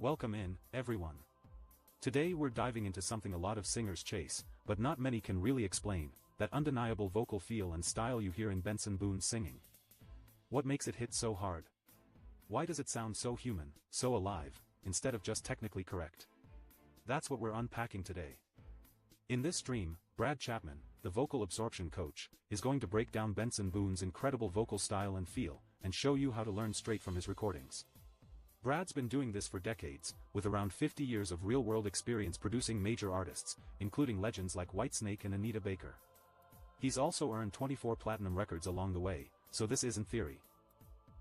Welcome in, everyone. Today we're diving into something a lot of singers chase, but not many can really explain, that undeniable vocal feel and style you hear in Benson Boone's singing. What makes it hit so hard? Why does it sound so human, so alive, instead of just technically correct? That's what we're unpacking today. In this stream, Brad Chapman, the vocal absorption coach, is going to break down Benson Boone's incredible vocal style and feel, and show you how to learn straight from his recordings. Brad's been doing this for decades, with around 50 years of real-world experience producing major artists, including legends like Whitesnake and Anita Baker. He's also earned 24 platinum records along the way, so this isn't theory.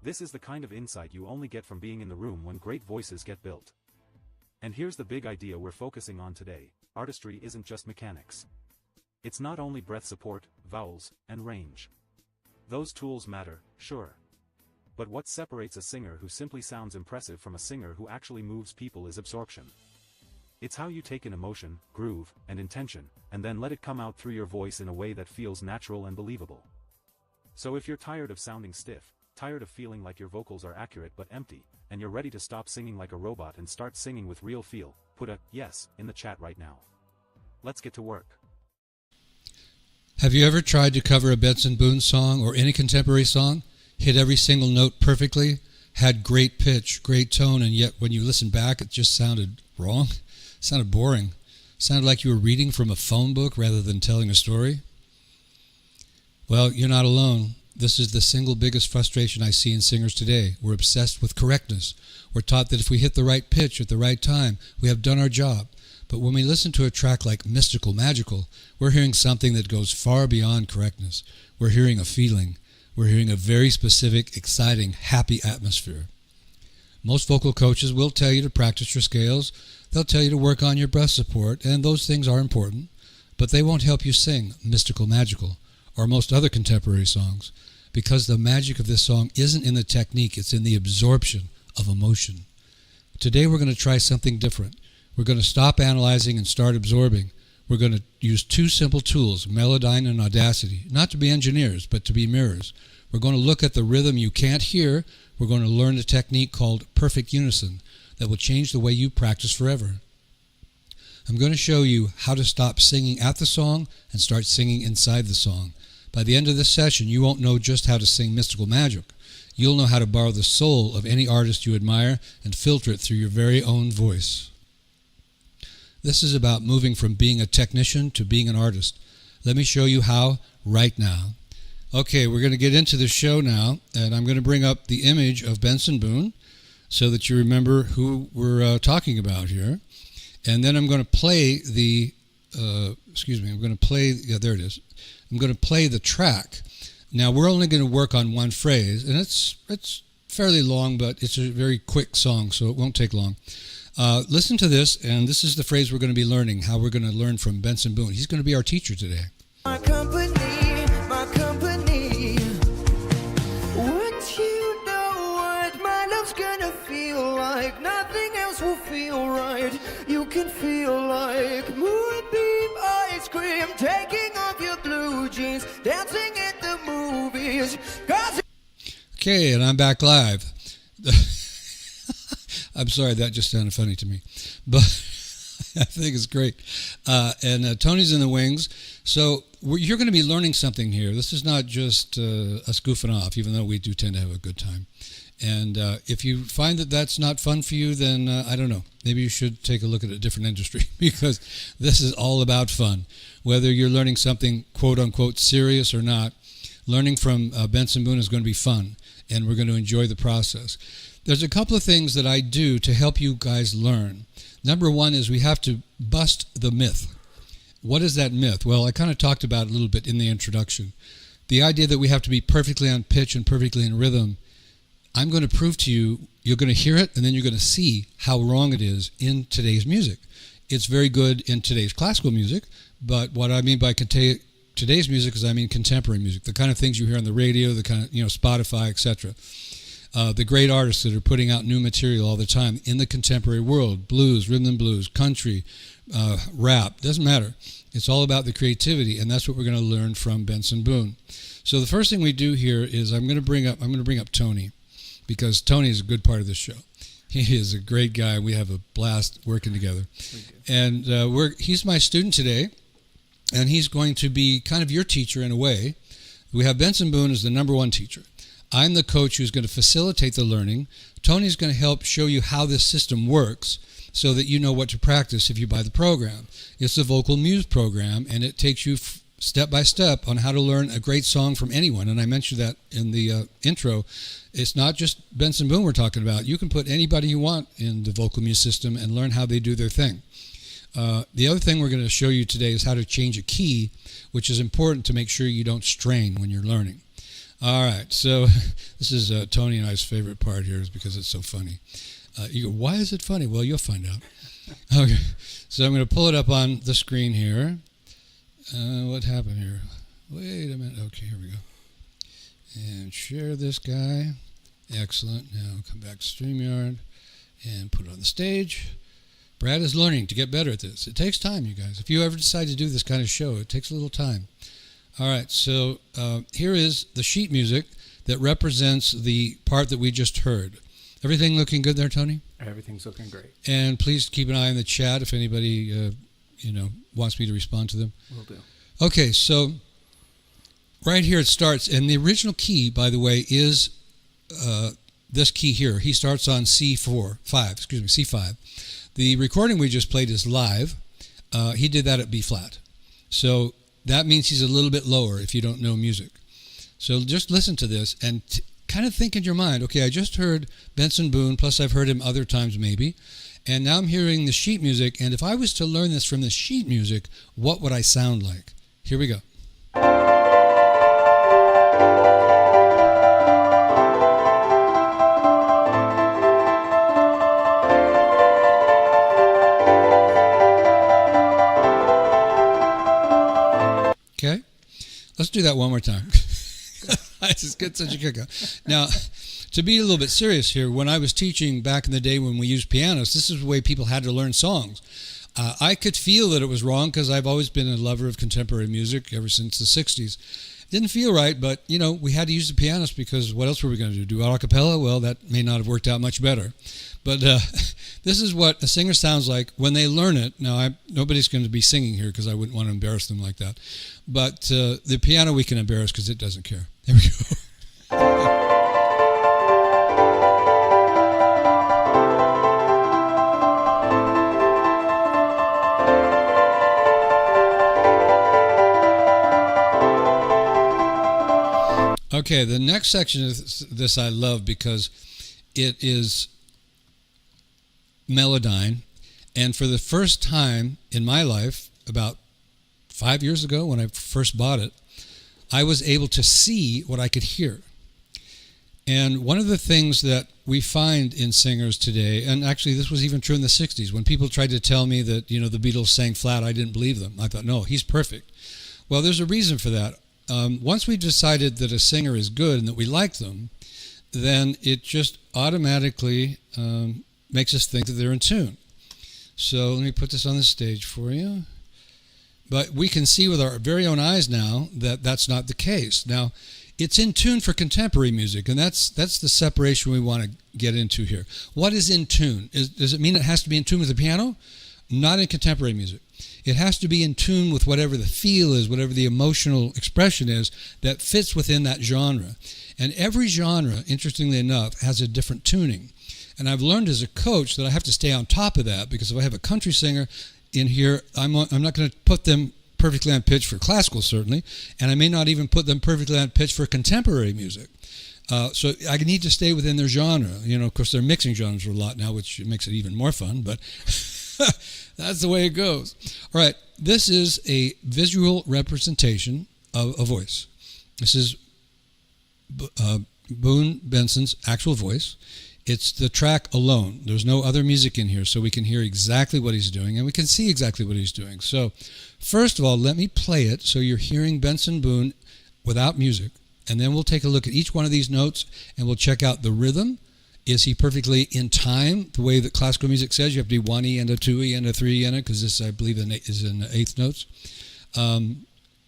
This is the kind of insight you only get from being in the room when great voices get built. And here's the big idea we're focusing on today: artistry isn't just mechanics. It's not only breath support, vowels, and range. Those tools matter, sure. But what separates a singer who simply sounds impressive from a singer who actually moves people is absorption. It's how you take in emotion, groove, and intention, and then let it come out through your voice in a way that feels natural and believable. So if you're tired of sounding stiff, tired of feeling like your vocals are accurate but empty, and you're ready to stop singing like a robot and start singing with real feel, put a "yes" in the chat right now. Let's get to work. Have you ever tried to cover a Benson Boone song or any contemporary song? Hit every single note perfectly, had great pitch, great tone, and yet when you listen back it just sounded wrong, sounded boring, sounded like you were reading from a phone book rather than telling a story? Well, you're not alone. This is the single biggest frustration I see in singers today. We're obsessed with correctness. We're taught that if we hit the right pitch at the right time, we have done our job. But when we listen to a track like Mystical Magical, we're hearing something that goes far beyond correctness. We're hearing a feeling. We're hearing a very specific, exciting, happy atmosphere. Most vocal coaches will tell you to practice your scales. They'll tell you to work on your breath support, and those things are important. But they won't help you sing Mystical Magical or most other contemporary songs, because the magic of this song isn't in the technique, it's in the absorption of emotion. Today we're going to try something different. We're going to stop analyzing and start absorbing. We're going to use two simple tools, Melodyne and Audacity, not to be engineers, but to be mirrors. We're going to look at the rhythm you can't hear. We're going to learn a technique called perfect unison that will change the way you practice forever. I'm going to show you how to stop singing at the song and start singing inside the song. By the end of this session, you won't know just how to sing Mystical Magic. You'll know how to borrow the soul of any artist you admire and filter it through your very own voice. This is about moving from being a technician to being an artist. Let me show you how right now. Okay, we're going to get into the show now, and I'm going to bring up the image of Benson Boone so that you remember who we're talking about here. And then I'm going to play the, there it is. I'm going to play the track. Now, we're only going to work on one phrase, and it's fairly long, but it's a very quick song, so it won't take long. Listen to this, and this is the phrase we're going to be learning, how we're going to learn from Benson Boone. He's going to be our teacher today. My company, would you know what my love's gonna feel like? Nothing else will feel right. You can feel like moonbeam ice cream, taking off your blue jeans, dancing at the movies. Okay, and I'm back live. I'm sorry, that just sounded funny to me, but I think it's great. And Tony's in the wings, so you're going to be learning something here. This is not just us goofing off, even though we do tend to have a good time. And if you find that that's not fun for you, then I don't know. Maybe you should take a look at a different industry, because this is all about fun. Whether you're learning something quote-unquote serious or not, learning from Benson Boone is going to be fun, and we're going to enjoy the process. There's a couple of things that I do to help you guys learn. Number one is we have to bust the myth. What is that myth? Well, I kind of talked about it a little bit in the introduction. The idea that we have to be perfectly on pitch and perfectly in rhythm. I'm going to prove to you, you're going to hear it, and then you're going to see how wrong it is in today's music. It's very good in today's classical music, but what I mean by today's music is I mean contemporary music, the kind of things you hear on the radio, the kind of, Spotify, etc. The great artists that are putting out new material all the time in the contemporary world, blues, rhythm and blues, country, rap, doesn't matter. It's all about the creativity, and that's what we're going to learn from Benson Boone. So the first thing we do here is I'm going to bring up Tony, because Tony is a good part of this show. He is a great guy. We have a blast working together. And he's my student today, and he's going to be kind of your teacher in a way. We have Benson Boone as the number one teacher. I'm the coach who's going to facilitate the learning. Tony's going to help show you how this system works so that you know what to practice if you buy the program. It's the Vocal Muse program, and it takes you step by step on how to learn a great song from anyone. And I mentioned that in the intro. It's not just Benson Boone we're talking about. You can put anybody you want in the Vocal Muse system and learn how they do their thing. The other thing we're going to show you today is how to change a key, which is important to make sure you don't strain when you're learning. All right, so this is Tony and I's favorite part here is because it's so funny. You go, why is it funny? Well, you'll find out. Okay, so I'm going to pull it up on the screen here. What happened here? Wait a minute. Okay, here we go. And share this guy. Excellent. Now come back to StreamYard and put it on the stage. Brad is learning to get better at this. It takes time, you guys. If you ever decide to do this kind of show, it takes a little time. All right, so here is the sheet music that represents the part that we just heard. Everything looking good there, Tony? Everything's looking great. And please keep an eye on the chat if anybody wants me to respond to them. Will do. Okay, so right here it starts, and the original key, by the way, is this key here. He starts on C5. The recording we just played is live. He did that at B flat. So that means he's a little bit lower if you don't know music. So just listen to this and kind of think in your mind, okay, I just heard Benson Boone, plus I've heard him other times maybe, and now I'm hearing the sheet music, and if I was to learn this from the sheet music, what would I sound like? Here we go. Okay, let's do that one more time. I just get such a kick out. Now, to be a little bit serious here, when I was teaching back in the day when we used pianos, this is the way people had to learn songs. I could feel that it was wrong because I've always been a lover of contemporary music ever since the 60s. It didn't feel right, but, we had to use the pianist because what else were we going to do? Do a cappella? Well, that may not have worked out much better. But this is what a singer sounds like when they learn it. Now, nobody's going to be singing here because I wouldn't want to embarrass them like that. But the piano we can embarrass because it doesn't care. There we go. Okay, the next section of this I love because it is melodyne, and for the first time in my life, about 5 years ago when I first bought it, I was able to see what I could hear. And one of the things that we find in singers today, and actually this was even true in the 60s, when people tried to tell me that, the Beatles sang flat, I didn't believe them. I thought, no, he's perfect. Well, there's a reason for that. Once we decided that a singer is good and that we like them, then it just automatically makes us think that they're in tune. So let me put this on the stage for you. But we can see with our very own eyes now that that's not the case. Now, it's in tune for contemporary music, and that's the separation we want to get into here. What is in tune? Does it mean it has to be in tune with the piano? Not in contemporary music. It has to be in tune with whatever the feel is, whatever the emotional expression is that fits within that genre. And every genre, interestingly enough, has a different tuning. And I've learned as a coach that I have to stay on top of that, because if I have a country singer in here, I'm not going to put them perfectly on pitch for classical, certainly, and I may not even put them perfectly on pitch for contemporary music. So I need to stay within their genre. Of course, they're mixing genres a lot now, which makes it even more fun, but that's the way it goes. All right, this is a visual representation of a voice. This is Boone Benson's actual voice. It's the track alone. There's no other music in here, so we can hear exactly what he's doing, and we can see exactly what he's doing. So, first of all, let me play it so you're hearing Benson Boone without music, and then we'll take a look at each one of these notes, and we'll check out the rhythm. Is he perfectly in time, the way that classical music says? You have to do 1E and a 2E and a 3E in it, because this, I believe, is in eighth notes.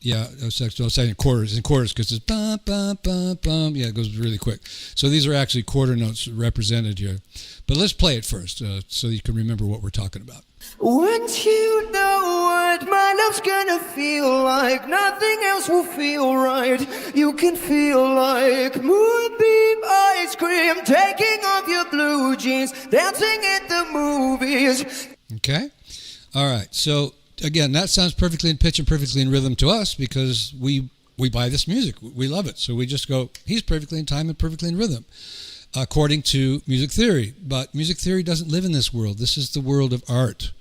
Yeah, I was saying quarters because it's bum, bum, bum, bum. Yeah, it goes really quick. So these are actually quarter notes represented here. But let's play it first so you can remember what we're talking about. Once you know what my love's gonna feel like, nothing else will feel right. You can feel like moonbeam ice cream, taking off your blue jeans, dancing at the movies. Okay? All right, so again, that sounds perfectly in pitch and perfectly in rhythm to us because we buy this music. We love it. So we just go, he's perfectly in time and perfectly in rhythm, according to music theory. But music theory doesn't live in this world. This is the world of art.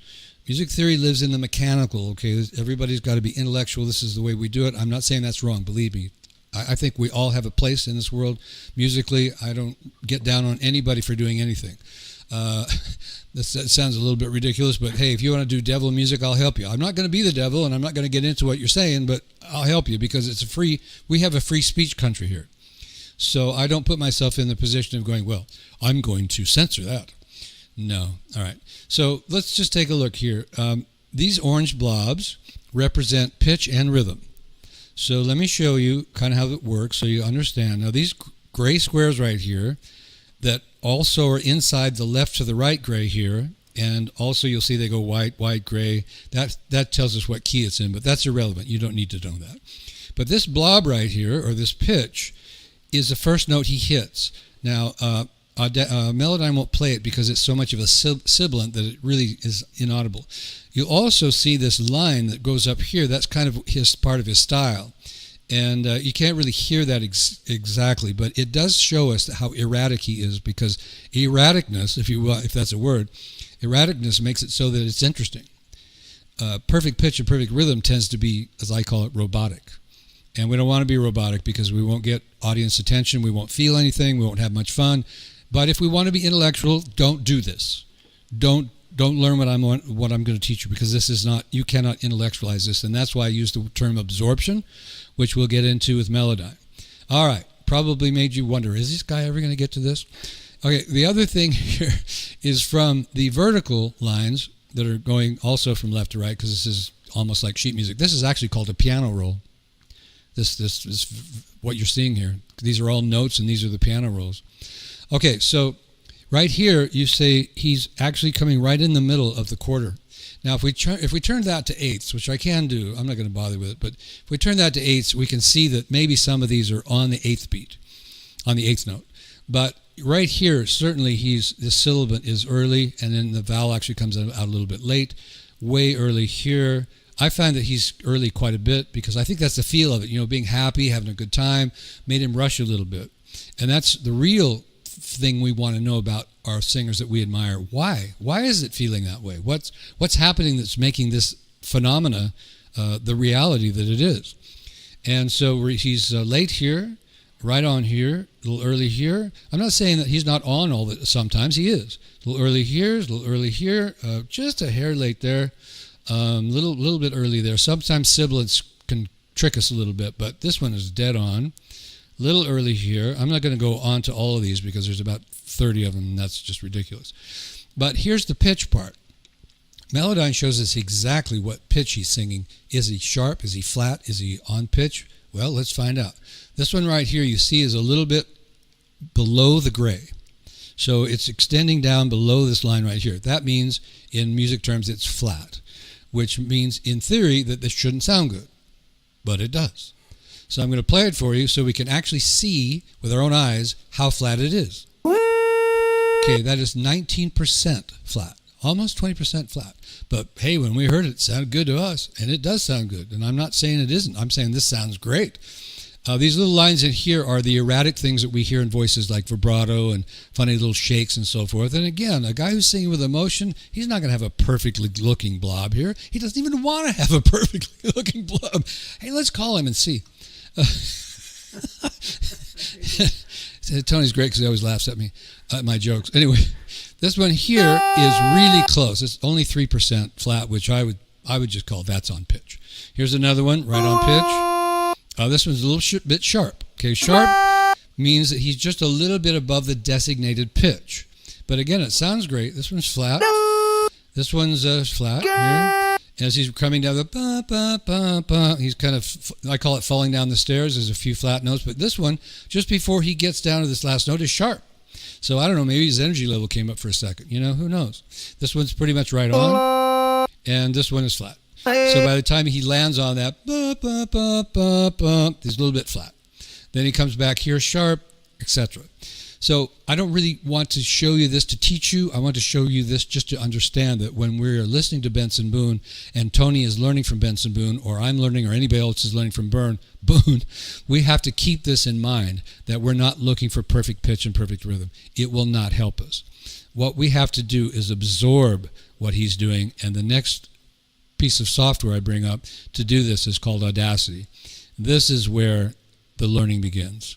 Music theory lives in the mechanical, okay? Everybody's got to be intellectual. This is the way we do it. I'm not saying that's wrong, believe me. I think we all have a place in this world. Musically, I don't get down on anybody for doing anything. That sounds a little bit ridiculous, but hey, if you want to do devil music, I'll help you. I'm not going to be the devil, and I'm not going to get into what you're saying, but I'll help you because we have a free speech country here. So I don't put myself in the position of going, well, I'm going to censor that. No. All right. So let's just take a look here. These orange blobs represent pitch and rhythm. So let me show you kind of how it works so you understand. Now these gray squares right here that also are inside the left to the right gray here, and also you'll see they go white, white, gray. That tells us what key it's in, but that's irrelevant. You don't need to know that. But this blob right here, or this pitch, is the first note he hits. Now, Melodyne won't play it because it's so much of a sibilant that it really is inaudible. You'll also see this line that goes up here. That's kind of part of his style. And you can't really hear that exactly, but it does show us how erratic he is because erraticness, if that's a word, erraticness makes it so that it's interesting. Perfect pitch and perfect rhythm tends to be, as I call it, robotic. And we don't want to be robotic because we won't get audience attention, we won't feel anything, we won't have much fun. But if we want to be intellectual, don't do this. Don't learn what I'm going to teach you because this is not, you cannot intellectualize this. And that's why I use the term absorption, which we'll get into with Melodyne. All right, probably made you wonder, is this guy ever going to get to this? Okay, the other thing here is from the vertical lines that are going also from left to right because this is almost like sheet music. This is actually called a piano roll. This is what you're seeing here. These are all notes and these are the piano rolls. Okay, so right here you say he's actually coming right in the middle of the quarter. Now if we turn that to eighths, which I can do, I'm not going to bother with it, but if we turn that to eighths, we can see that maybe some of these are on the eighth beat, on the eighth note. But right here, certainly the sibilant is early, and then the vowel actually comes out a little bit late, way early here. I find that he's early quite a bit because I think that's the feel of it, being happy, having a good time, made him rush a little bit. And that's the real thing we want to know about our singers that we admire. Why is it feeling that way? What's happening that's making this phenomena the reality that it is? And so he's late here, right on here, a little early here. I'm not saying that he's not on all the, sometimes he is. A little early here, a little early here, just a hair late there, little bit early there. Sometimes sibilants can trick us a little bit, but this one is dead on. Little early here. I'm not going to go on to all of these because there's about 30 of them, and that's just ridiculous. But here's the pitch part. Melodyne shows us exactly what pitch he's singing. Is he sharp? Is he flat? Is he on pitch? Well, let's find out. This one right here you see is a little bit below the gray. So it's extending down below this line right here. That means, in music terms, it's flat, which means, in theory, that this shouldn't sound good. But it does. So I'm going to play it for you so we can actually see with our own eyes how flat it is. Okay, that is 19% flat, almost 20% flat. But hey, when we heard it, it sounded good to us, and it does sound good. And I'm not saying it isn't. I'm saying this sounds great. These little lines in here are the erratic things that we hear in voices like vibrato and funny little shakes and so forth. And again, a guy who's singing with emotion, he's not going to have a perfectly looking blob here. He doesn't even want to have a perfectly looking blob. Hey, let's call him and see. Tony's great because he always laughs at me, at my jokes. Anyway, this one here is really close. It's only 3% flat, which I would just call that's on pitch. Here's another one, right on pitch. This one's a little bit sharp. Okay, sharp means that he's just a little bit above the designated pitch. But again, it sounds great. This one's flat. This one's flat here. As he's coming down the ba, ba, ba, ba, he's kind of, I call it falling down the stairs. There's a few flat notes, but this one, just before he gets down to this last note, is sharp. So I don't know, maybe his energy level came up for a second. You know, who knows? This one's pretty much right on, and this one is flat. So by the time he lands on that, ba, ba, ba, ba, ba, he's a little bit flat. Then he comes back here sharp, etc. So I don't really want to show you this to teach you. I want to show you this just to understand that when we're listening to Benson Boone and Tony is learning from Benson Boone, or I'm learning, or anybody else is learning from Boone, we have to keep this in mind, that we're not looking for perfect pitch and perfect rhythm. It will not help us. What we have to do is absorb what he's doing, and the next piece of software I bring up to do this is called Audacity. This is where the learning begins.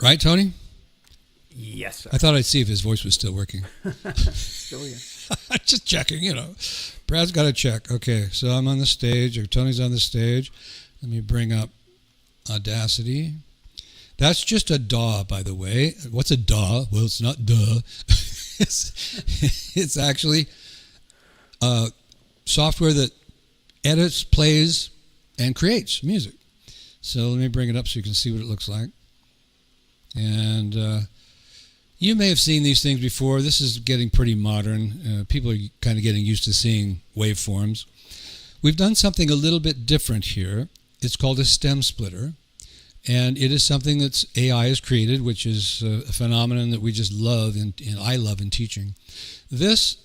Right, Tony? Yes, sir. I thought I'd see if his voice was still working. Still here. Just checking, you know. Brad's got to check. Okay, so I'm on the stage, or Tony's on the stage. Let me bring up Audacity. That's just a DAW, by the way. What's a DAW? Well, it's not duh. It's actually software that edits, plays, and creates music. So let me bring it up so you can see what it looks like. And you may have seen these things before. This is getting pretty modern. People are kind of getting used to seeing waveforms. We've done something a little bit different here. It's called a stem splitter. And it is something that AI has created, which is a phenomenon that we just love, and I love in teaching. This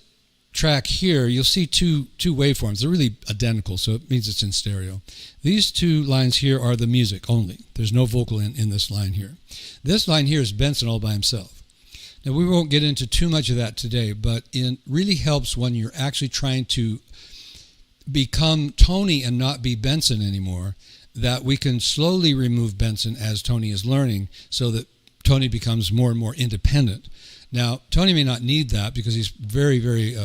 track here, you'll see two waveforms. They're really identical, so it means it's in stereo. These two lines here are the music only. There's no vocal in this line here. This line here is Benson all by himself. Now, we won't get into too much of that today, but it really helps when you're actually trying to become Tony and not be Benson anymore, that we can slowly remove Benson as Tony is learning, so that Tony becomes more and more independent. Now, Tony may not need that because he's very, very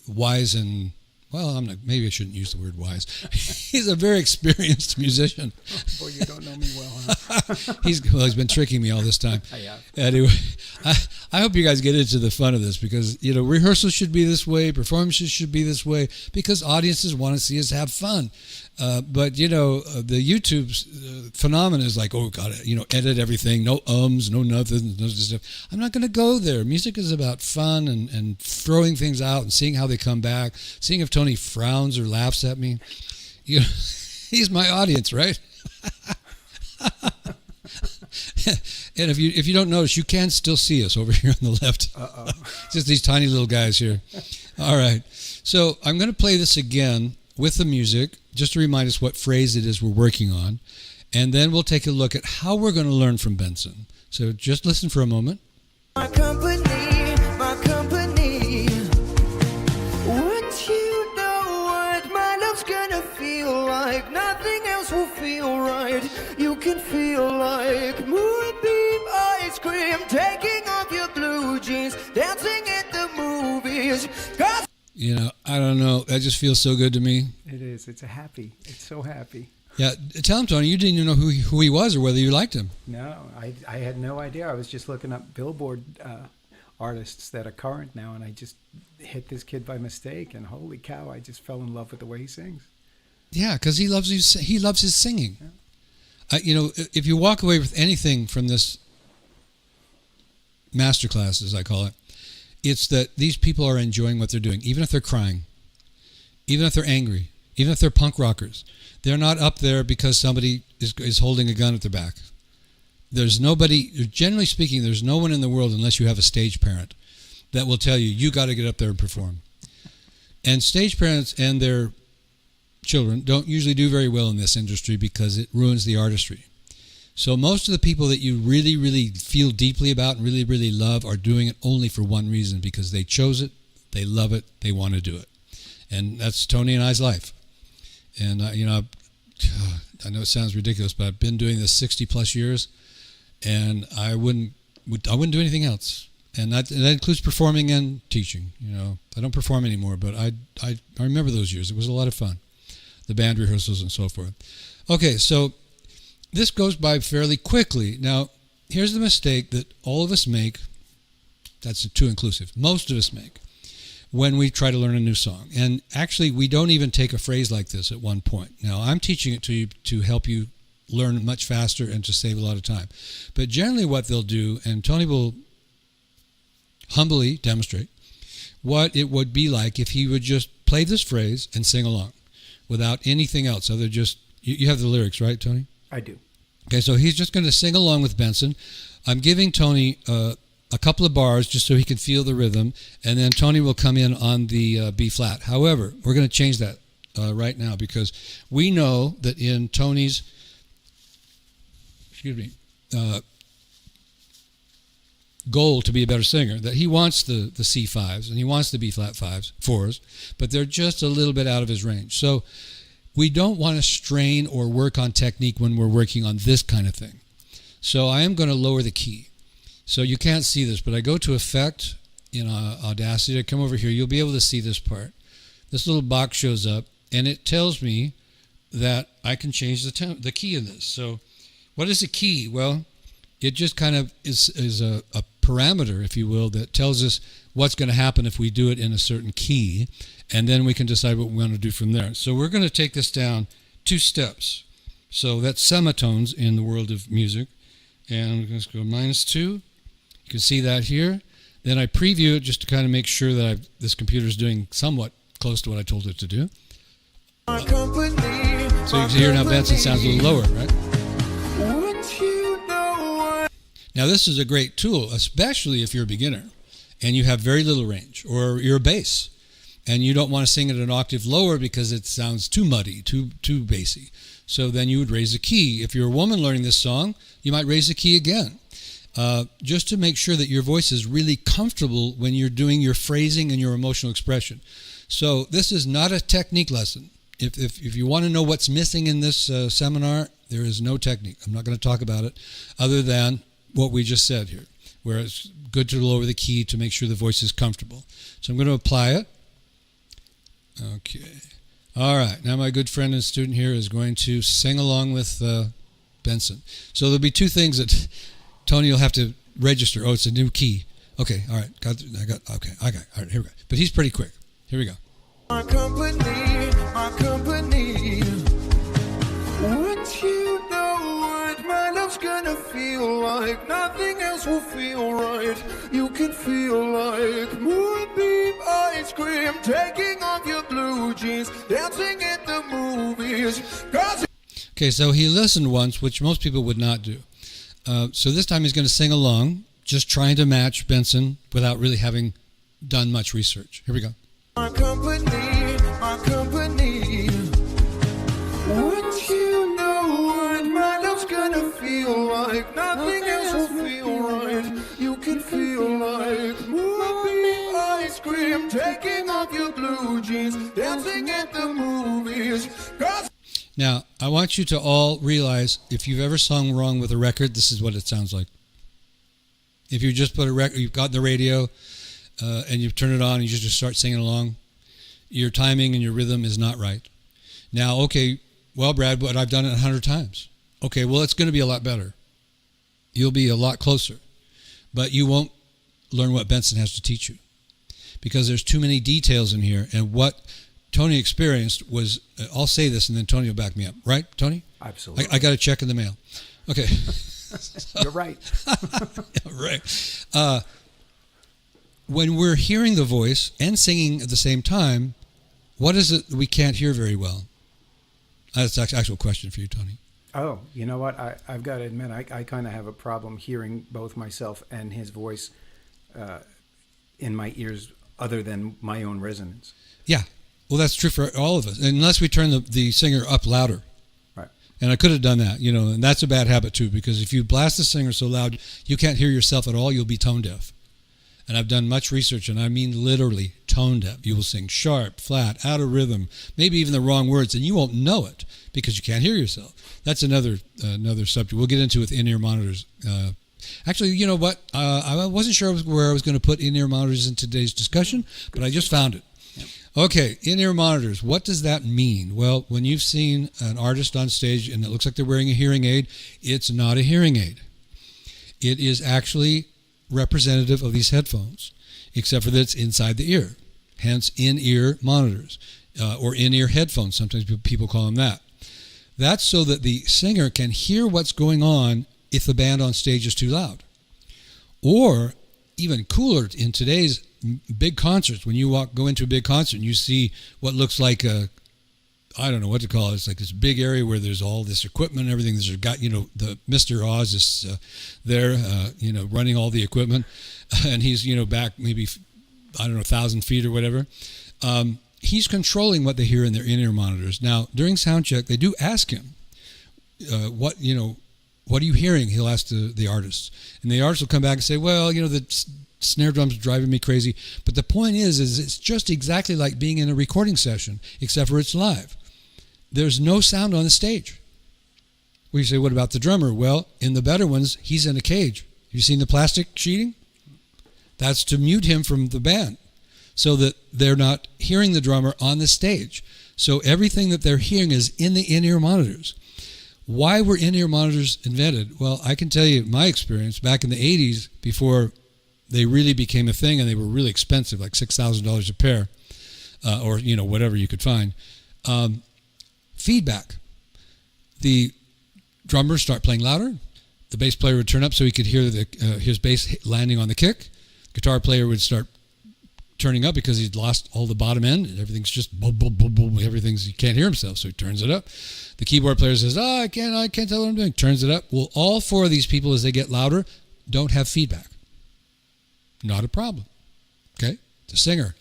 wise and, well, maybe I shouldn't use the word wise. He's a very experienced musician. Boy, you don't know me well, huh? He's been tricking me all this time. I have. Anyway, I hope you guys get into the fun of this, because, you know, rehearsals should be this way, performances should be this way, because audiences want to see us have fun. But, you know, the YouTube phenomenon is like, oh, God, you know, edit everything, no ums, no nothing, no stuff. I'm not going to go there. Music is about fun and throwing things out and seeing how they come back, seeing if Tony frowns or laughs at me. You know, he's my audience, right? And if you don't notice, you can still see us over here on the left. Uh-oh. Just these tiny little guys here. All right. So I'm going to play this again with the music, just to remind us what phrase it is we're working on. And then we'll take a look at how we're going to learn from Benson. So just listen for a moment. My company, my company. Once you know what my love's gonna feel like, nothing else will feel right. You can feel like moonbeam ice cream, taking off your blue jeans, dancing at the movies. 'Cause You know, I don't know. That just feels so good to me. It is. It's so happy. Yeah, tell him, Tony, you didn't even know who he was or whether you liked him. No, I had no idea. I was just looking up Billboard artists that are current now, and I just hit this kid by mistake, and holy cow, I just fell in love with the way he sings. Yeah, because he loves his singing. Yeah. You know, if you walk away with anything from this masterclass, as I call it, it's that these people are enjoying what they're doing, even if they're crying, even if they're angry, even if they're punk rockers. They're not up there because somebody is holding a gun at their back. There's nobody, generally speaking, there's no one in the world, unless you have a stage parent, that will tell you, you got to get up there and perform. And stage parents and their children don't usually do very well in this industry because it ruins the artistry. So most of the people that you really, really feel deeply about and really, really love are doing it only for one reason, because they chose it, they love it, they want to do it. And that's Tony and I's life. And, you know, I know it sounds ridiculous, but I've been doing this 60 plus years, and I wouldn't do anything else. And that includes performing and teaching. You know, I don't perform anymore, but I remember those years. It was a lot of fun, the band rehearsals and so forth. Okay, so this goes by fairly quickly. Now, here's the mistake that all of us make. That's too inclusive. Most of us make. when we try to learn a new song. And actually, we don't even take a phrase like this at one point. Now, I'm teaching it to you to help you learn much faster and to save a lot of time. But generally what they'll do, and Tony will humbly demonstrate, what it would be like if he would just play this phrase and sing along without anything else other just, you have the lyrics, right, Tony? I do. Okay, so he's just going to sing along with Benson. I'm giving Tony a couple of bars just so he can feel the rhythm, and then Tony will come in on the B flat. However, we're going to change that right now because we know that in Tony's goal to be a better singer, that he wants the C5s and he wants the B flat 4s, but they're just a little bit out of his range. So we don't want to strain or work on technique when we're working on this kind of thing. So I am going to lower the key. So you can't see this, but I go to Effect in Audacity. I come over here. You'll be able to see this part. This little box shows up, and it tells me that I can change the key in this. So what is a key? Well, it just kind of is a parameter, if you will, that tells us what's going to happen if we do it in a certain key, and then we can decide what we want to do from there. So we're going to take this down 2 steps. So that's semitones in the world of music. And let's go -2. You can see that here. Then I preview it just to kind of make sure that this computer is doing somewhat close to what I told it to do. So you can hear now Benson sounds a little lower, right? Now this is a great tool, especially if you're a beginner and you have very little range, or you're a bass and you don't want to sing it an octave lower because it sounds too muddy, too bassy. So then you would raise the key. If you're a woman learning this song, you might raise the key again. Just to make sure that your voice is really comfortable when you're doing your phrasing and your emotional expression. So this is not a technique lesson. If you want to know what's missing in this seminar, there is no technique. I'm not going to talk about it other than what we just said here, where it's good to lower the key to make sure the voice is comfortable. So I'm going to apply it. Okay. All right. Now my good friend and student here is going to sing along with Benson. So there'll be 2 things that Tony will have to register. Oh, it's a new key. Okay, all right. Okay, all right, here we go. But he's pretty quick. Here we go. My company, wouldn't you know what my love's gonna feel like? Nothing else will feel right. You can feel like moonbeam ice cream, taking off your blue jeans, dancing at the movies. Okay, so he listened once, which most people would not do. So this time he's going to sing along, just trying to match Benson without really having done much research. Here we go. My company, wouldn't you know what my love's gonna feel like? Nothing else will feel right. You can feel like moonbeam ice cream, taking off your blue jeans, dancing at the movies. Now, I want you to all realize if you've ever sung wrong with a record, this is what it sounds like. If you just put a record, you've got the radio and you turn it on and you just start singing along, your timing and your rhythm is not right. Now, okay, well, Brad, but I've done it 100 times. Okay, well, it's going to be a lot better. You'll be a lot closer. But you won't learn what Benson has to teach you because there's too many details in here. And what Tony experienced was, I'll say this and then Tony will back me up. Right, Tony? Absolutely. I got a check in the mail. Okay. You're right. Right. When we're hearing the voice and singing at the same time, what is it we can't hear very well? That's an actual question for you, Tony. Oh, you know what? I've got to admit, I kind of have a problem hearing both myself and his voice in my ears other than my own resonance. Yeah. Well, that's true for all of us, unless we turn the singer up louder. Right. And I could have done that, and that's a bad habit too, because if you blast the singer so loud you can't hear yourself at all, you'll be tone deaf. And I've done much research, and I mean literally tone deaf. You will sing sharp, flat, out of rhythm, maybe even the wrong words, and you won't know it because you can't hear yourself. That's another subject we'll get into with in-ear monitors. Actually, you know what? I wasn't sure where I was going to put in-ear monitors in today's discussion, but I just found it. Yep. Okay, in-ear monitors. What does that mean? Well, when you've seen an artist on stage and it looks like they're wearing a hearing aid, it's not a hearing aid. It is actually representative of these headphones, except for that it's inside the ear. hence in-ear monitors, or in-ear headphones. Sometimes people call them that. That's so that the singer can hear what's going on if the band on stage is too loud. Or even cooler, in today's big concerts, when you go into a big concert and you see what looks like a, I don't know what to call it. It's like this big area where there's all this equipment and everything. There's got, the Mr. Oz is there, running all the equipment, and he's, back maybe, I don't know, 1,000 feet or whatever. He's controlling what they hear in their in-ear monitors. Now, during sound check, they do ask him, what are you hearing? He'll ask the artists. And the artist will come back and say, well, the snare drum's driving me crazy. But the point is it's just exactly like being in a recording session, except for it's live. There's no sound on the stage. We say, what about the drummer? Well, in the better ones, he's in a cage. Have you seen the plastic sheeting? That's to mute him from the band, so that they're not hearing the drummer on the stage. So everything that they're hearing is in the in-ear monitors. Why were in-ear monitors invented? Well, I can tell you my experience back in the 80s, before they really became a thing, and they were really expensive, like $6,000 a pair, or whatever you could find. Feedback. The drummers start playing louder. The bass player would turn up so he could hear his bass landing on the kick. Guitar player would start turning up because he'd lost all the bottom end. Everything's just boom, boom, boom, boom. He can't hear himself, so he turns it up. The keyboard player says, I can't tell what I'm doing. Turns it up. Well, all four of these people, as they get louder, don't have feedback. Not a problem. Okay? The singer,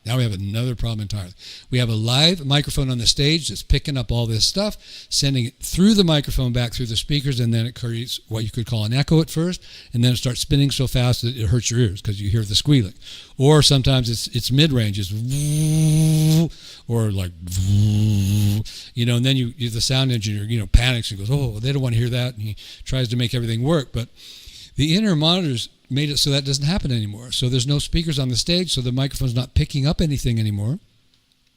now we have another problem entirely. We have a live microphone on the stage that's picking up all this stuff, sending it through the microphone back through the speakers, and then it creates what you could call an echo at first, and then it starts spinning so fast that it hurts your ears because you hear the squealing. Or sometimes it's mid-range, it's or like, and then the sound engineer, panics and goes, oh, they don't want to hear that, and he tries to make everything work. But the in-ear monitors made it so that doesn't happen anymore. So there's no speakers on the stage, so the microphone's not picking up anything anymore.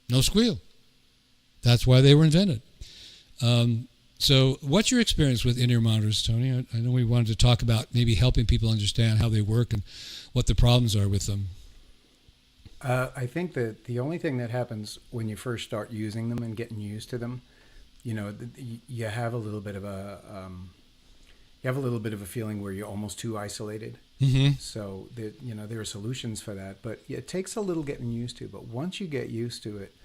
No squeal. That's why they were invented. So what's your experience with in-ear monitors, Tony? I know we wanted to talk about maybe helping people understand how they work and what the problems are with them. I think that the only thing that happens when you first start using them and getting used to them, you have a little bit of a feeling where you're almost too isolated. Mm-hmm. So there are solutions for that, but it takes a little getting used to. But once you get used to it,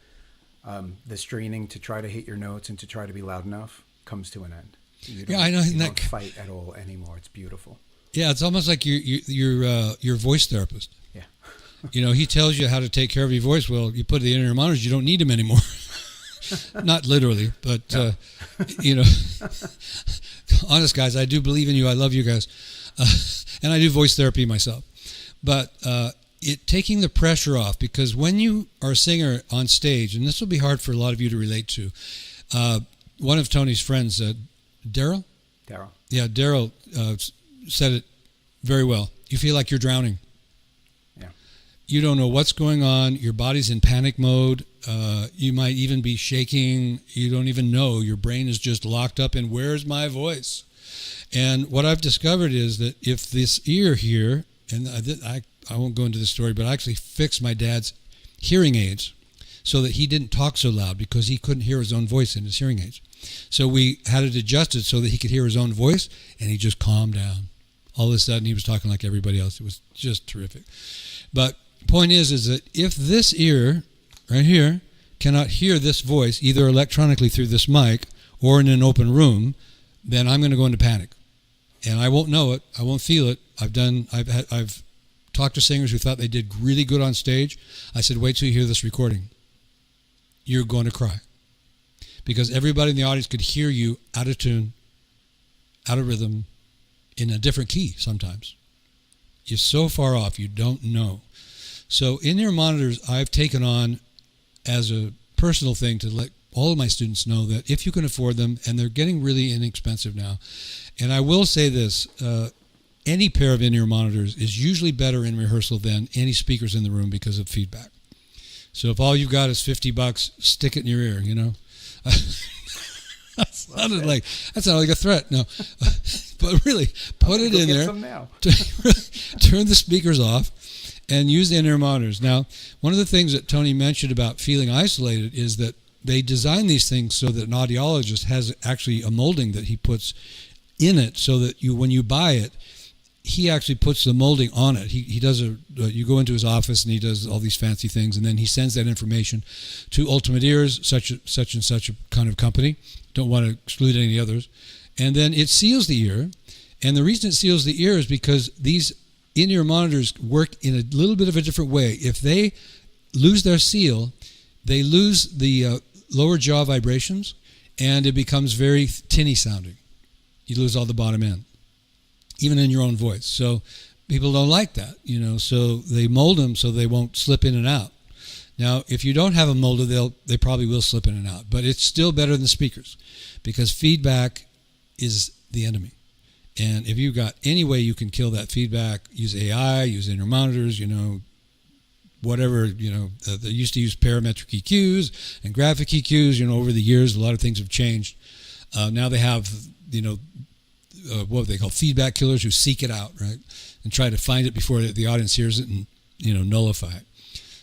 the straining to try to hit your notes and to try to be loud enough comes to an end. I know. You don't fight at all anymore. It's beautiful. Yeah, it's almost like your voice therapist. Yeah. He tells you how to take care of your voice. Well, you put the in-ear monitors, you don't need them anymore. Not literally, but no. Honest guys, I do believe in you. I love you guys, and I do voice therapy myself. But taking the pressure off, because when you are a singer on stage, and this will be hard for a lot of you to relate to. One of Tony's friends, Daryl. Yeah, Daryl said it very well. You feel like you're drowning. Yeah. You don't know what's going on. Your body's in panic mode. You might even be shaking. You don't even know. Your brain is just locked up in, where's my voice? And what I've discovered is that if this ear here, and I won't go into the story, but I actually fixed my dad's hearing aids so that he didn't talk so loud because he couldn't hear his own voice in his hearing aids. So we had it adjusted so that he could hear his own voice, and he just calmed down. All of a sudden, he was talking like everybody else. It was just terrific. But the point is that if this ear right here cannot hear this voice, either electronically through this mic or in an open room, then I'm going to go into panic. And I won't know it. I won't feel it. I've talked to singers who thought they did really good on stage. I said, wait till you hear this recording. You're going to cry. Because everybody in the audience could hear you out of tune, out of rhythm, in a different key sometimes. You're so far off, you don't know. So in-ear monitors, I've taken on as a personal thing to let all of my students know that if you can afford them, and they're getting really inexpensive now. And I will say this, any pair of in-ear monitors is usually better in rehearsal than any speakers in the room because of feedback. So if all you've got is $50, stick it in your ear, That sounded like a threat. No, but really, put it in there. Turn the speakers off, and use the in-ear monitors. Now, one of the things that Tony mentioned about feeling isolated is that they design these things so that an audiologist has actually a molding that he puts in it, so that when you buy it, he actually puts the molding on it. He does you go into his office and he does all these fancy things, and then he sends that information to Ultimate Ears, such and such a kind of company. Don't want to exclude any others. And then it seals the ear. And the reason it seals the ear is because these in-ear monitors work in a little bit of a different way. If they lose their seal, they lose the lower jaw vibrations, and it becomes very tinny sounding. You lose all the bottom end, even in your own voice. So people don't like that, so they mold them so they won't slip in and out. Now, if you don't have a molder, they probably will slip in and out, but it's still better than speakers, because feedback is the enemy. And if you've got any way you can kill that feedback, use AI, use in-ear monitors, whatever, they used to use parametric EQs and graphic EQs, over the years, a lot of things have changed. Now they have, what they call feedback killers, who seek it out, right, and try to find it before the audience hears it and, nullify it.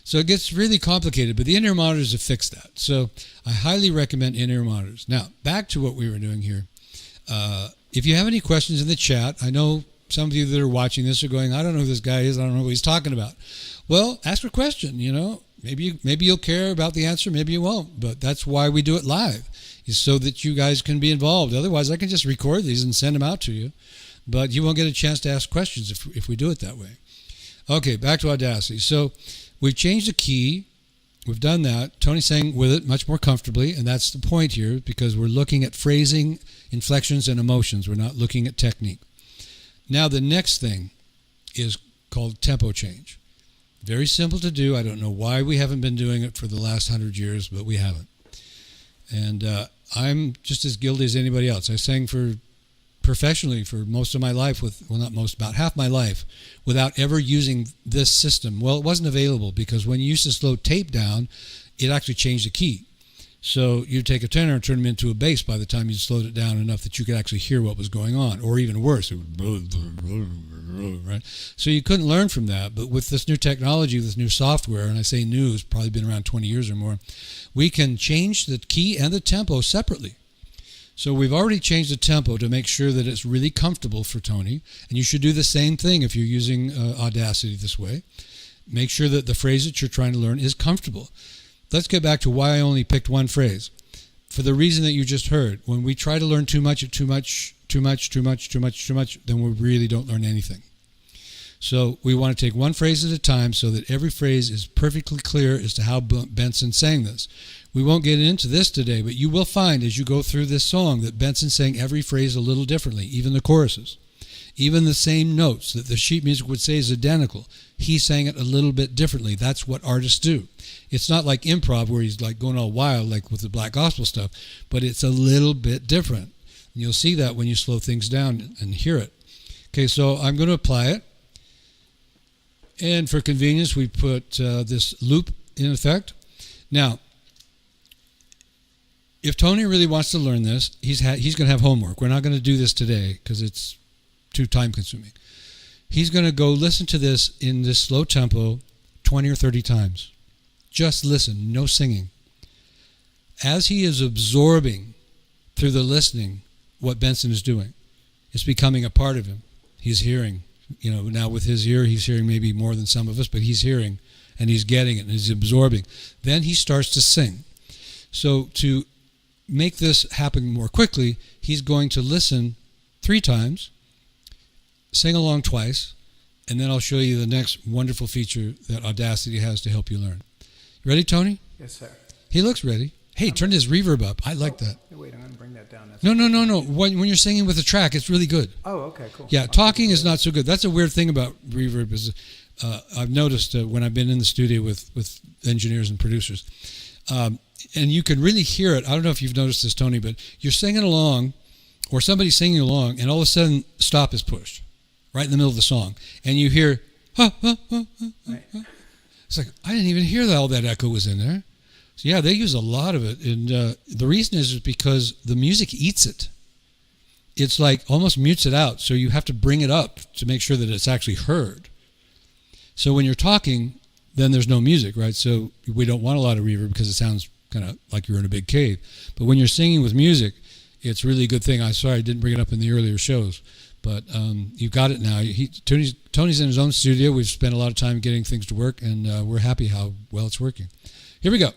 So it gets really complicated, but the in-ear monitors have fixed that. So I highly recommend in-ear monitors. Now, back to what we were doing here. If you have any questions in the chat, I know some of you that are watching this are going, I don't know who this guy is, I don't know what he's talking about. Well, ask a question, Maybe you'll care about the answer, maybe you won't, but that's why we do it live, is so that you guys can be involved. Otherwise, I can just record these and send them out to you, but you won't get a chance to ask questions if we do it that way. Okay, back to Audacity. So we've changed the key. We've done that. Tony's sang with it much more comfortably, and that's the point here, because we're looking at phrasing, inflections, and emotions. We're not looking at technique. Now, the next thing is called tempo change. Very simple to do. I don't know why we haven't been doing it for the last 100 years, but we haven't. And I'm just as guilty as anybody else. I sang professionally for most of my life, about half my life, without ever using this system. Well, it wasn't available, because when you used to slow tape down, it actually changed the key. So you'd take a tenor and turn them into a bass by the time you slowed it down enough that you could actually hear what was going on, or even worse, it would, right? So you couldn't learn from that. But with this new technology, this new software, and I say new, it's probably been around 20 years or more, we can change the key and the tempo separately. So we've already changed the tempo to make sure that it's really comfortable for Tony, and you should do the same thing if you're using Audacity this way. Make sure that the phrase that you're trying to learn is comfortable. Let's get back to why I only picked one phrase. For the reason that you just heard, when we try to learn too much, then we really don't learn anything. So we want to take one phrase at a time so that every phrase is perfectly clear as to how Benson sang this. We won't get into this today, but you will find as you go through this song that Benson sang every phrase a little differently, even the choruses. Even the same notes that the sheet music would say is identical, he sang it a little bit differently. That's what artists do. It's not like improv where he's like going all wild like with the black gospel stuff, but it's a little bit different. And you'll see that when you slow things down and hear it. Okay, so I'm going to apply it. And for convenience, we put this loop in effect. Now, if Tony really wants to learn this, he's going to have homework. We're not going to do this today because it's too time-consuming. He's going to go listen to this in this slow tempo 20 or 30 times. Just listen, no singing. As he is absorbing through the listening what Benson is doing, it's becoming a part of him. He's hearing, now with his ear, he's hearing maybe more than some of us, but he's hearing and he's getting it and he's absorbing. Then he starts to sing. So to make this happen more quickly, he's going to listen 3 times, sing along twice, and then I'll show you the next wonderful feature that Audacity has to help you learn. You ready, Tony? Yes, sir. He looks ready. Hey, turn his reverb up. I like that. Wait, I'm going to bring that down. No. When you're singing with a track, it's really good. Oh, okay, cool. Yeah, talking is not so good. That's a weird thing about reverb. Is I've noticed when I've been in the studio with engineers and producers, and you can really hear it. I don't know if you've noticed this, Tony, but you're singing along, or somebody's singing along, and all of a sudden, stop is pushed right in the middle of the song, and you hear, right. It's like, I didn't even hear that all that echo was in there. So yeah, they use a lot of it, and the reason is because the music eats it. It's like almost mutes it out, so you have to bring it up to make sure that it's actually heard. So when you're talking, then there's no music, right? So we don't want a lot of reverb because it sounds kind of like you're in a big cave. But when you're singing with music, it's really a good thing. I'm sorry I didn't bring it up in the earlier shows, but you've got it now. Tony's in his own studio. We've spent a lot of time getting things to work, and we're happy how well it's working. Here we go.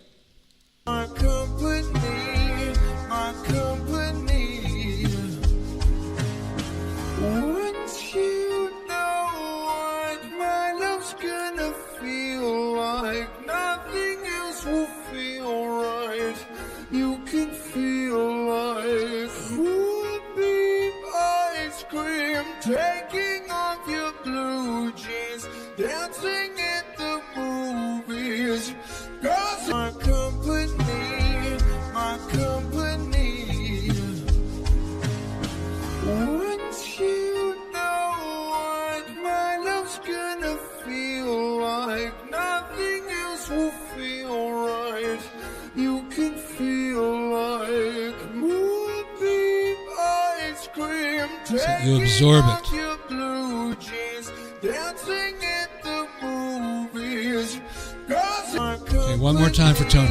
My company, my company. Once you know what my love's gonna feel like, nothing else will feel right. You can feel like moonbeam ice cream, taking off your blue jeans, dancing at the movies. 'Cause my company, my company. Once you know what my love's gonna feel like, nothing else will feel right. You can feel like moonbeam ice cream, you absorb it. off your blue jeans, dancing at the movies. 'Cause my Okay, one more time for Tony.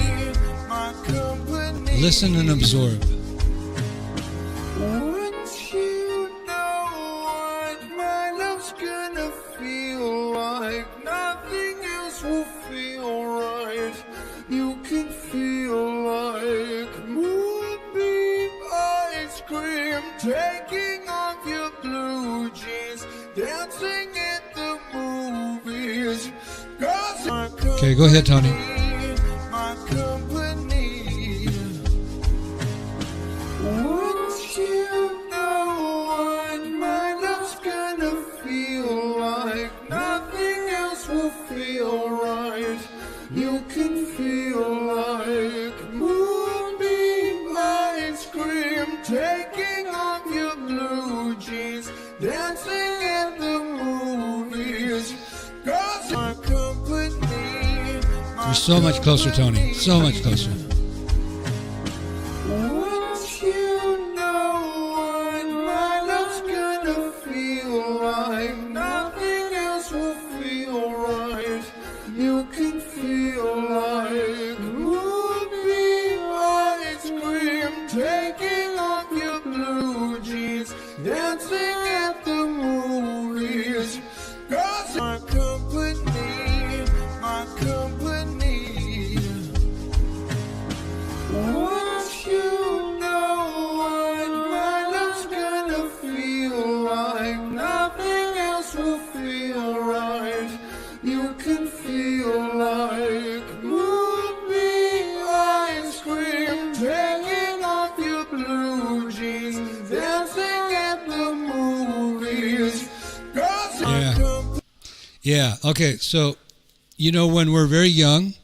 my company. Listen and absorb. Once you know what my love's gonna feel like, nothing else will feel right. You can feel like moonbeam ice cream, taking off your blue jeans, dancing at the movies. 'Cause my Okay, go ahead, Tony. my company. Once you know what my love's gonna feel like, nothing else will feel right. You can feel like moonbeam ice cream, taking off your blue jeans, dancing at the movies. 'Cause my company, You're so much closer, Tony. So much closer. once you know what my love's gonna feel like, nothing else will feel right. You can feel like moonbeam ice cream, taking off your blue jeans, dancing at the movies. 'Cause my company, my company. Once you know what my love's gonna feel like, nothing else will feel right. You can feel like moonbeam ice cream, taking off your blue jeans, dancing at the movies. 'Cause my Yeah. company. Yeah, okay, so, when we're very young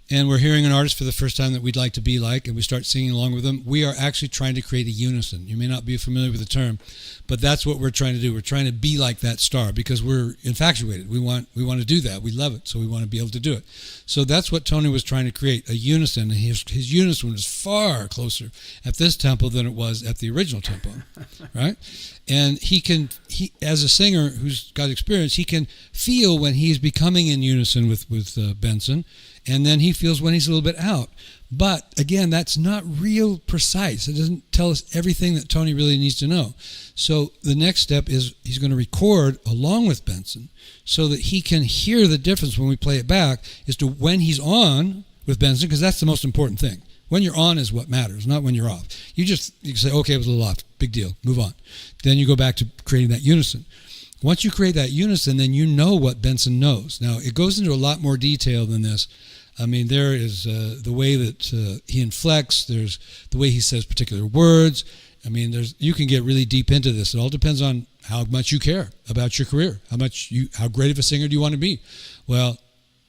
and we're hearing an artist for the first time that we'd like to be like, and we start singing along with them, we are actually trying to create a unison. You may not be familiar with the term, but that's what we're trying to do. We're trying to be like that star because we're infatuated. We want to do that. We love it, so we want to be able to do it. So that's what Tony was trying to create, a unison. His unison was far closer at this tempo than it was at the original tempo, right? And he as a singer who's got experience, he can feel when he's becoming in unison with Benson, and then he feels when he's a little bit out. But again, that's not real precise. It doesn't tell us everything that Tony really needs to know. So the next step is he's going to record along with Benson so that he can hear the difference when we play it back as to when he's on with Benson, because that's the most important thing. When you're on is what matters, not when you're off. You can say, okay, it was a little off, big deal, move on. Then you go back to creating that unison. Once you create that unison, then you know what Benson knows. Now, it goes into a lot more detail than this. I mean, there is the way that he inflects. There's the way he says particular words. I mean, you can get really deep into this. It all depends on how much you care about your career. How great of a singer do you want to be? Well,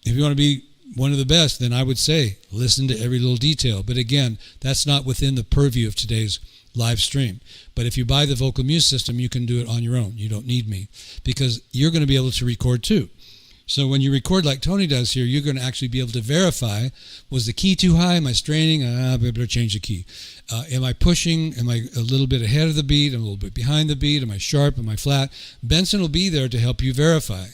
if you want to be one of the best, then I would say listen to every little detail. But again, that's not within the purview of today's live stream. But if you buy the Vocal Muse system, you can do it on your own. You don't need me because you're going to be able to record too. So when you record like Tony does here, you're going to actually be able to verify, was the key too high? Am I straining? I better change the key. Am I pushing? Am I a little bit ahead of the beat? Am I a little bit behind the beat? Am I sharp? Am I flat? Benson will be there to help you verify.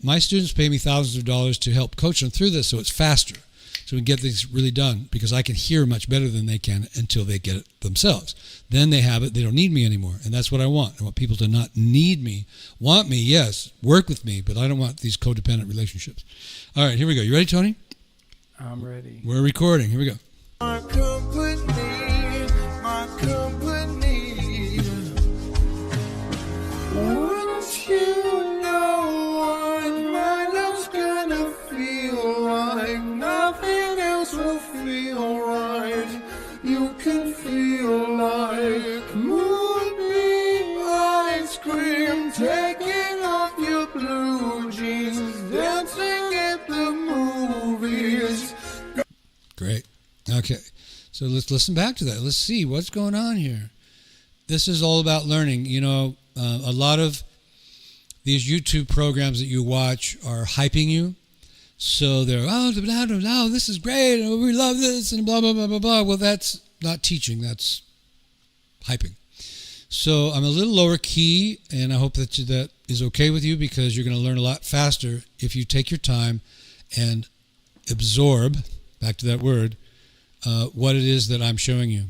My students pay me thousands of dollars to help coach them through this so it's faster, so we can get things really done, because I can hear much better than they can until they get it themselves. Then they have it. They don't need me anymore, and that's what I want. I want people to not need me. Want me, yes, work with me, but I don't want these codependent relationships. All right, here we go. You ready, Tony? I'm ready. We're recording. Here we go. My company. Wouldn't you know what my love's gonna feel like? Nothing else will feel right. You can feel like moonbeam ice cream, taking off your blue jeans, dancing at the movies. Great. Okay. So let's listen back to that. Let's see what's going on here. This is all about learning. You know, a lot of these YouTube programs that you watch are hyping you. So they're, oh, this is great, and we love this, and blah, blah, blah, blah, blah. Well, that's not teaching. That's hyping. So I'm a little lower key, and I hope that that is okay with you, because you're going to learn a lot faster if you take your time and absorb, back to that word, what it is that I'm showing you.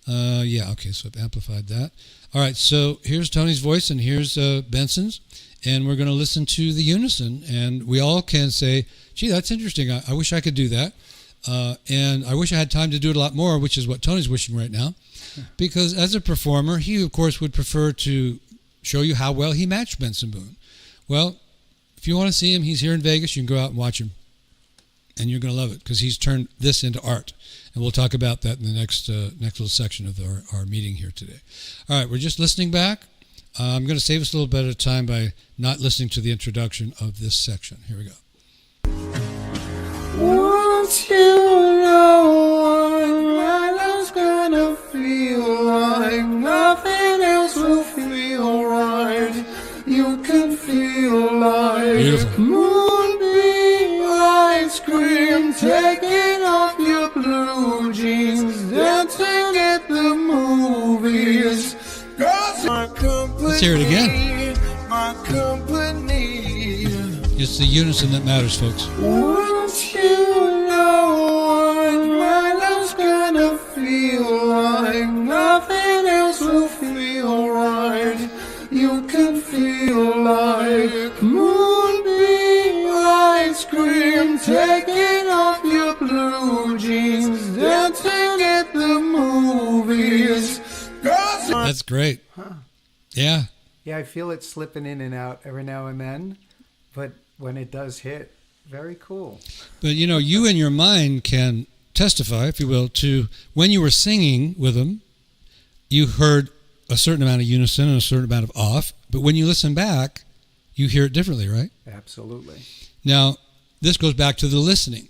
Yeah, okay, so I've amplified that. All right, so here's Tony's voice, and here's Benson's, and we're going to listen to the unison, and we all can say, gee, that's interesting. I wish I could do that, and I wish I had time to do it a lot more, which is what Tony's wishing right now, because as a performer, he, of course, would prefer to show you how well he matched Benson Boone. Well, if you want to see him, he's here in Vegas. You can go out and watch him, and you're going to love it, because he's turned this into art. And we'll talk about that in the next little section of our meeting here today. All right, we're just listening back. I'm going to save us a little bit of time by not listening to the introduction of this section. Here we go. Won't you know what my love's gonna feel like? Nothing else will feel right. You can feel like Beautiful. moonbeam ice cream, taking off your blue jeans, dancing at the movies. Let's hear it again. My company. It's the unison that matters, folks. Won't you know what my love's gonna feel like? Nothing else will feel right. You can feel like moonbeam ice cream, taking off your blue jeans, dancing at the movies. That's great. Yeah. Yeah, I feel it slipping in and out every now and then, but when it does hit, very cool. But, you know, you in your mind can testify, if you will, to when you were singing with them, you heard a certain amount of unison and a certain amount of off, but when you listen back, you hear it differently, right? Absolutely. Now, this goes back to the listening.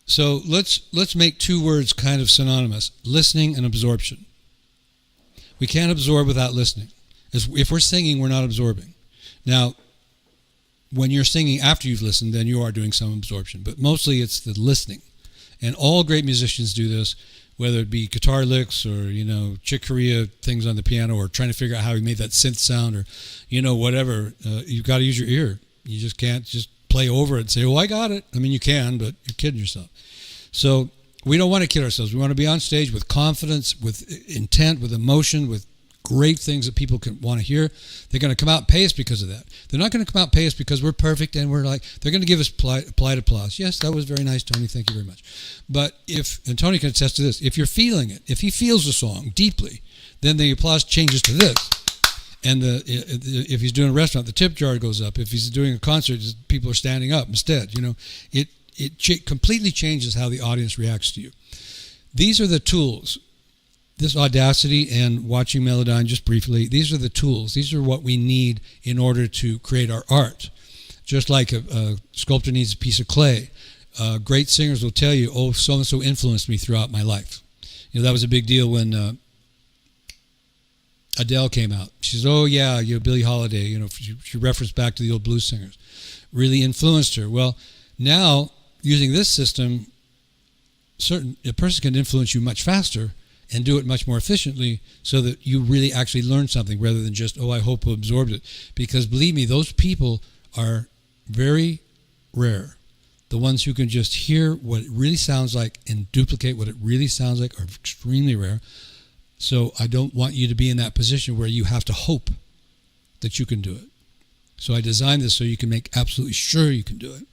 So let's make two words kind of synonymous, listening and absorption. We can't absorb without listening. If we're singing, we're not absorbing. Now, when you're singing after you've listened, then you are doing some absorption, but mostly it's the listening. And all great musicians do this, whether it be guitar licks or, you know, Chick Corea things on the piano, or trying to figure out how he made that synth sound, or, you know, whatever. You've got to use your ear. You just can't just play over it and say, oh, I got it. I mean, you can, but you're kidding yourself. So we don't want to kid ourselves. We want to be on stage with confidence, with intent, with emotion, with great things that people can want to hear. They're going to come out and pay us because of that. They're not going to come out and pay us because we're perfect and we're like, they're going to give us polite applause. Yes, that was very nice, Tony. Thank you very much. But and Tony can attest to this, if you're feeling it, if he feels the song deeply, then the applause changes to this. And if he's doing a restaurant, the tip jar goes up. If he's doing a concert, people are standing up instead. You know, it completely changes how the audience reacts to you. These are the tools. This Audacity and watching Melodyne, just briefly, these are the tools. These are what we need in order to create our art. Just like a sculptor needs a piece of clay. Great singers will tell you, oh, so-and-so influenced me throughout my life. You know, that was a big deal when Adele came out. She says, oh, yeah, you know, Billie Holiday, you know, she referenced back to the old blues singers. Really influenced her. Well, now, using this system, a person can influence you much faster and do it much more efficiently so that you really actually learn something rather than just, oh, I hope I absorbed it. Because believe me, those people are very rare. The ones who can just hear what it really sounds like and duplicate what it really sounds like are extremely rare. So I don't want you to be in that position where you have to hope that you can do it. So I designed this so you can make absolutely sure you can do it.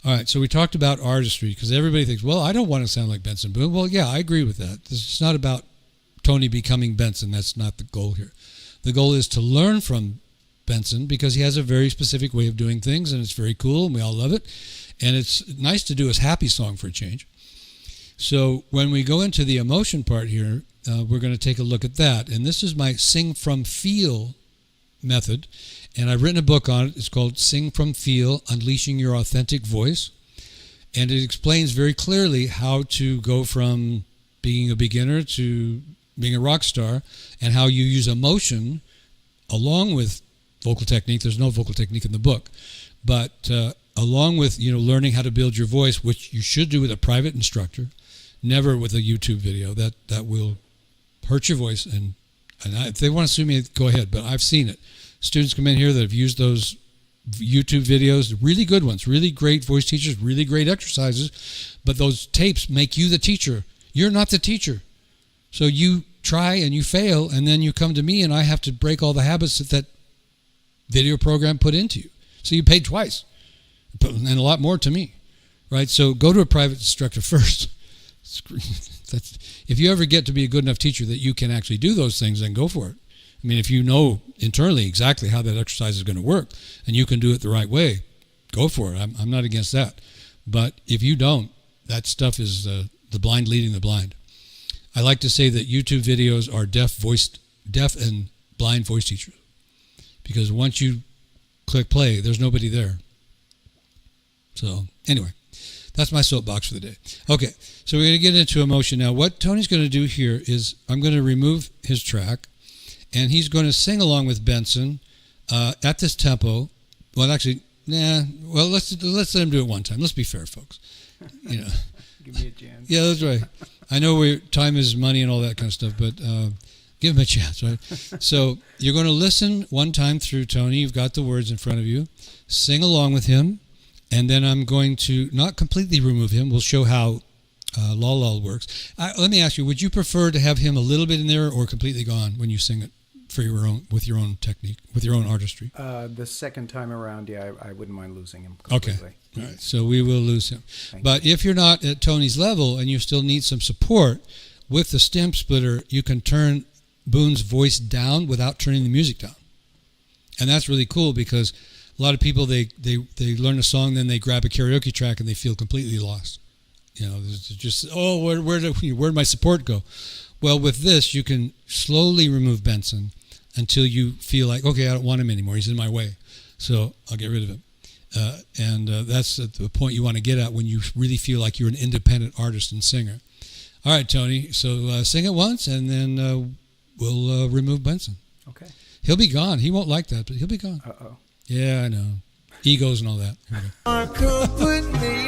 All right, so we talked about artistry because everybody thinks, well, I don't want to sound like Benson Boone. Well, yeah, I agree with that. It's not about Tony becoming Benson. That's not the goal here. The goal is to learn from Benson because he has a very specific way of doing things, and it's very cool, and we all love it. And it's nice to do his happy song for a change. So when we go into the emotion part here, we're going to take a look at that. And this is my Sing From Feel method. And I've written a book on it. It's called Sing From Feel, Unleashing Your Authentic Voice. And it explains very clearly how to go from being a beginner to being a rock star and how you use emotion along with vocal technique. There's no vocal technique in the book. But along with, learning how to build your voice, which you should do with a private instructor, never with a YouTube video. That will hurt your voice. And if they want to sue me, go ahead. But I've seen it. Students come in here that have used those YouTube videos, really good ones, really great voice teachers, really great exercises, but those tapes make you the teacher. You're not the teacher. So you try and you fail, and then you come to me and I have to break all the habits that video program put into you. So you paid twice, and a lot more to me, right? So go to a private instructor first. If you ever get to be a good enough teacher that you can actually do those things, then go for it. I mean, if you know internally exactly how that exercise is going to work and you can do it the right way, go for it. I'm not against that. But if you don't, that stuff is the blind leading the blind. I like to say that YouTube videos are deaf and blind voice teachers. Because once you click play, there's nobody there. So anyway, that's my soapbox for the day. Okay, so we're going to get into emotion now. What Tony's going to do here is I'm going to remove his track. And he's going to sing along with Benson at this tempo. Well, actually, well, let's let him do it one time. Let's be fair, folks. Give me a chance. Yeah, that's right. I know time is money and all that kind of stuff, but give him a chance, right? So you're going to listen one time through Tony. You've got the words in front of you. Sing along with him, and then I'm going to not completely remove him. We'll show how Lol Lol works. Let me ask you: would you prefer to have him a little bit in there or completely gone when you sing it? With your own technique, with your own artistry. The second time around, I wouldn't mind losing him completely. Okay, all right, so we will lose him. But if you're not at Tony's level and you still need some support, with the stem splitter, you can turn Boone's voice down without turning the music down. And that's really cool because a lot of people, they learn a song, then they grab a karaoke track and they feel completely lost. It's just, where'd my support go? Well, with this, you can slowly remove Benson until you feel like, okay, I don't want him anymore. He's in my way. So I'll get rid of him. And that's the point you want to get at when you really feel like you're an independent artist and singer. All right, Tony. So sing it once, and then we'll remove Benson. Okay. He'll be gone. He won't like that, but he'll be gone. Uh-oh. Yeah, I know. Egos and all that. My company.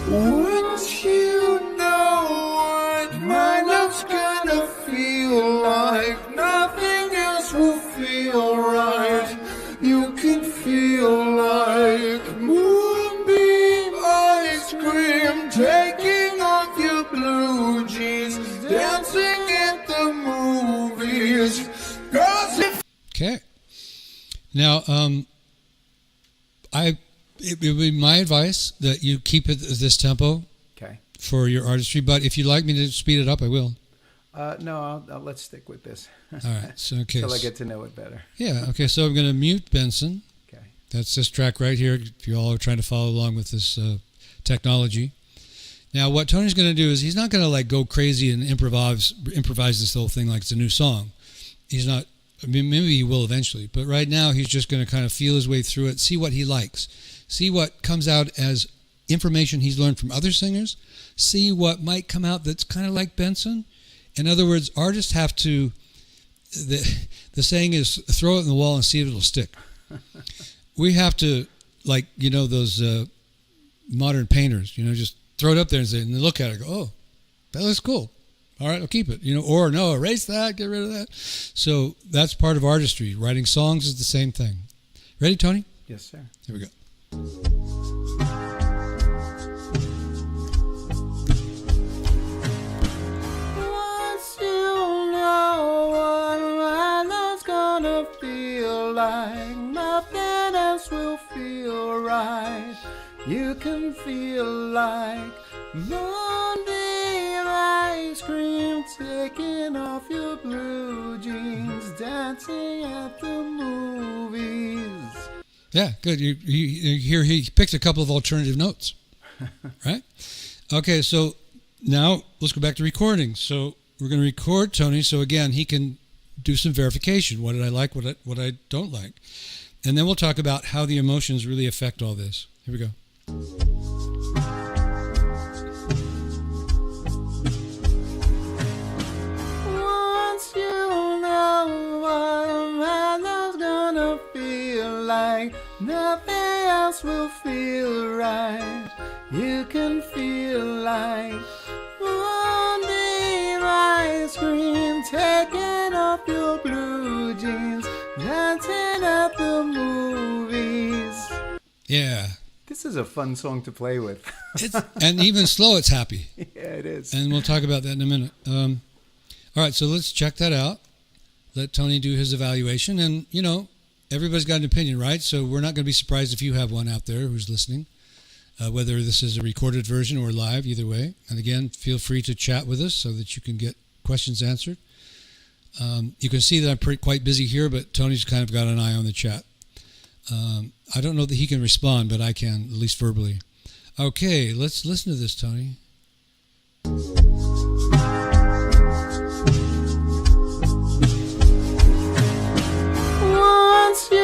Wouldn't you know what my love's gonna feel like? Nothing else will feel right. You can feel like moonbeam ice cream, taking off your blue jeans, dancing at the movies. Okay. Now, it would be my advice that you keep it at this tempo for your artistry. But if you'd like me to speed it up, I will. No, let's stick with this. All right. So, okay. Until I get to know it better. Yeah. Okay. So I'm going to mute Benson. Okay. That's this track right here. If you all are trying to follow along with this technology. Now, what Tony's going to do is he's not going to go crazy and improvise this whole thing like it's a new song. He's not. I mean, maybe he will eventually, but right now he's just going to kind of feel his way through it, see what he likes, see what comes out as information he's learned from other singers, see what might come out that's kind of like Benson. In other words, artists have to, the saying is, throw it in the wall and see if it'll stick. We have to, those modern painters, just throw it up there and say, and look at it and go, oh, that looks cool. All right, I'll keep it. Or no, erase that, get rid of that. So that's part of artistry. Writing songs is the same thing. Ready, Tony? Yes, sir. Here we go. Once you know what my love's gonna feel like, nothing else will feel right. You can feel like Monday ice cream, taking off your blue jeans, dancing at the movies. Yeah, good. You hear he picked a couple of alternative notes, right? Okay, so now let's go back to recording. So we're going to record Tony. So again, he can do some verification. What did I like? What I don't like? And then we'll talk about how the emotions really affect all this. Here we go. Once you know what my love's gonna feel like, nothing else will feel right. You can feel like Monday ice cream, taking off your blue jeans, dancing at the movies. Yeah. This is a fun song to play with. And even slow, it's happy. Yeah, it is. And we'll talk about that in a minute. All right, so let's check that out. Let Tony do his evaluation. And, everybody's got an opinion, right? So we're not going to be surprised if you have one out there who's listening, whether this is a recorded version or live, either way. And again, feel free to chat with us so that you can get questions answered. You can see that I'm quite busy here, but Tony's kind of got an eye on the chat. I don't know that he can respond, but I can, at least verbally. Okay, let's listen to this, Tony. Once you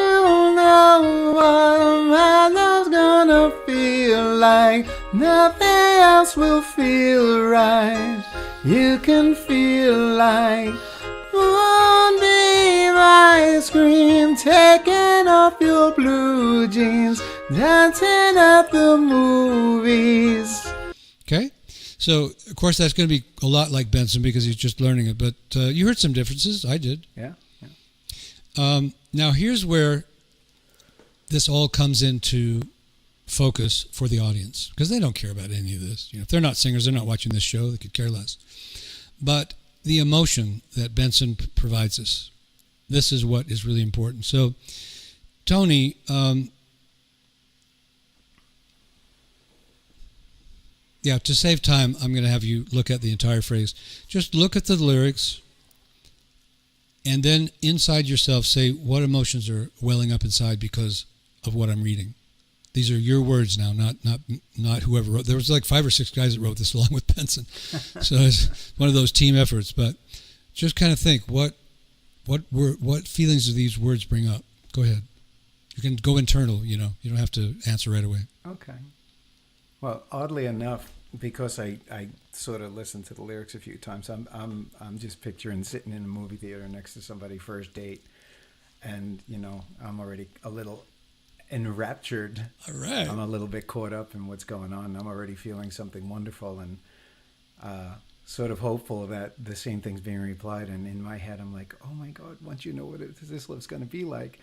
know what my love's gonna feel like, nothing else will feel right. You can feel like Monday ice cream, taking off your blue jeans, dancing at the movies. Okay, so of course that's going to be a lot like Benson because he's just learning it, but you heard some differences. I did. Yeah. Now here's where this all comes into focus for the audience because they don't care about any of this. If they're not singers, they're not watching this show. They could care less. But the emotion that Benson provides us, this is what is really important. So, Tony, to save time, I'm going to have you look at the entire phrase. Just look at the lyrics, and then inside yourself say what emotions are welling up inside because of what I'm reading. These are your words now, not whoever wrote. There was like 5 or 6 guys that wrote this along with Benson, so it's one of those team efforts. But just kind of think what feelings do these words bring up? Go ahead. You can go internal. You don't have to answer right away. Okay. Well, oddly enough, because I sort of listened to the lyrics a few times, I'm just picturing sitting in a movie theater next to somebody first date, and I'm already a little enraptured. All right. I'm a little bit caught up in what's going on. I'm already feeling something wonderful and sort of hopeful that the same thing's being replied. And in my head, I'm like, oh my God, once you know what this love's going to be like,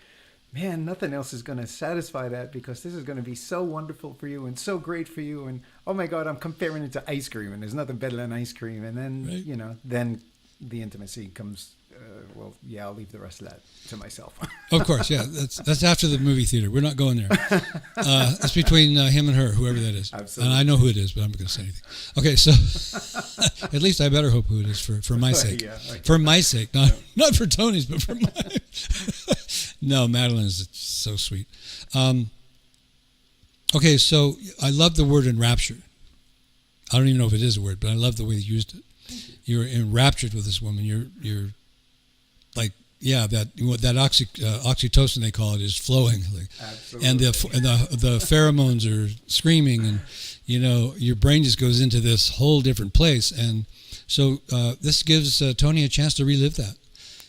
man, nothing else is going to satisfy that because this is going to be so wonderful for you and so great for you. And oh my God, I'm comparing it to ice cream and there's nothing better than ice cream. And then, right. Then the intimacy comes. I'll leave the rest of that to myself. Of course, yeah. That's after the movie theater. We're not going there. It's between him and her, whoever that is. Absolutely. And I know who it is, but I'm not going to say anything. Okay, so at least I better hope who it is for my sake. Yeah, okay. For my sake, not for Tony's, but for mine. No, Madeline is so sweet. Okay, so I love the word enraptured. I don't even know if it is a word, but I love the way you used it. You're enraptured with this woman. You're like, that oxytocin they call it is flowing, Absolutely. and the pheromones are screaming, and your brain just goes into this whole different place, and so this gives Tony a chance to relive that.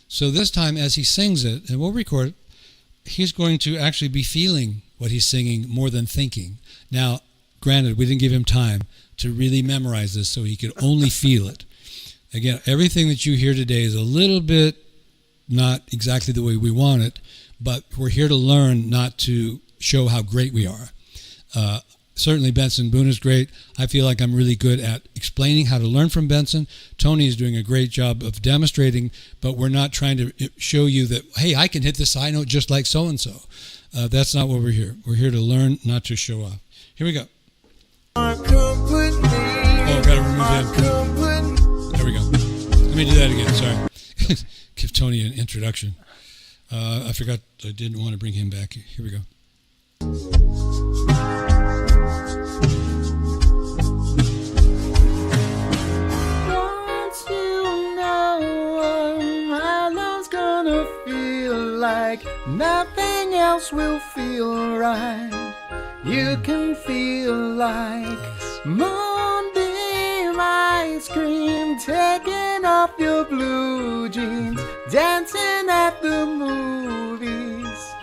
So this time, as he sings it, and we'll record it, he's going to actually be feeling what he's singing more than thinking. Now, granted, we didn't give him time to really memorize this, so he could only feel it. Again, everything that you hear today is a little bit not exactly the way we want it, but we're here to learn, not to show how great we are. Certainly Benson Boone is great. I feel like I'm really good at explaining how to learn from Benson. Tony is doing a great job of demonstrating, but we're not trying to show you that, hey, I can hit this high note just like so-and-so. That's not what we're here. We're here to learn, not to show off. Here we go. Oh, I've got to remove him. There we go. Let me do that again. Sorry. Give Tony an introduction. I forgot I didn't want to bring him back. Here we go. Like nothing else will feel right. You can feel like moonbeam ice cream taking off your blue jeans, dancing at the movies.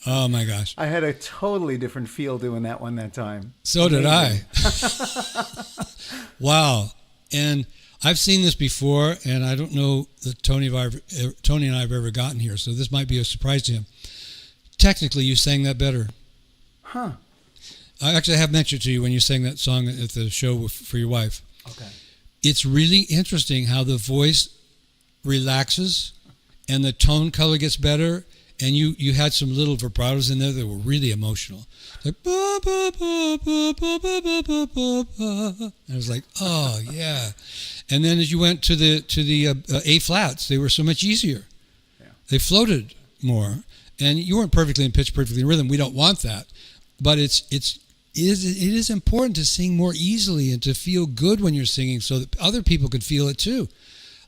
Oh my gosh. I had a totally different feel doing that one that time. So did I. Wow. And I've seen this before, and I don't know that Tony and I have ever gotten here, so this might be a surprise to him. Technically, you sang that better. Huh. I actually have mentioned to you when you sang that song at the show for your wife. Okay. It's really interesting how the voice relaxes and the tone color gets better, and you had some little vibratos in there that were really emotional. Like, ba, ba, ba, ba, ba, ba, ba, ba, ba, ba. I was like, oh, yeah. And then as you went to the A flats, they were so much easier. Yeah. They floated more, and you weren't perfectly in pitch, perfectly in rhythm. We don't want that, but it is important to sing more easily and to feel good when you're singing, so that other people can feel it too.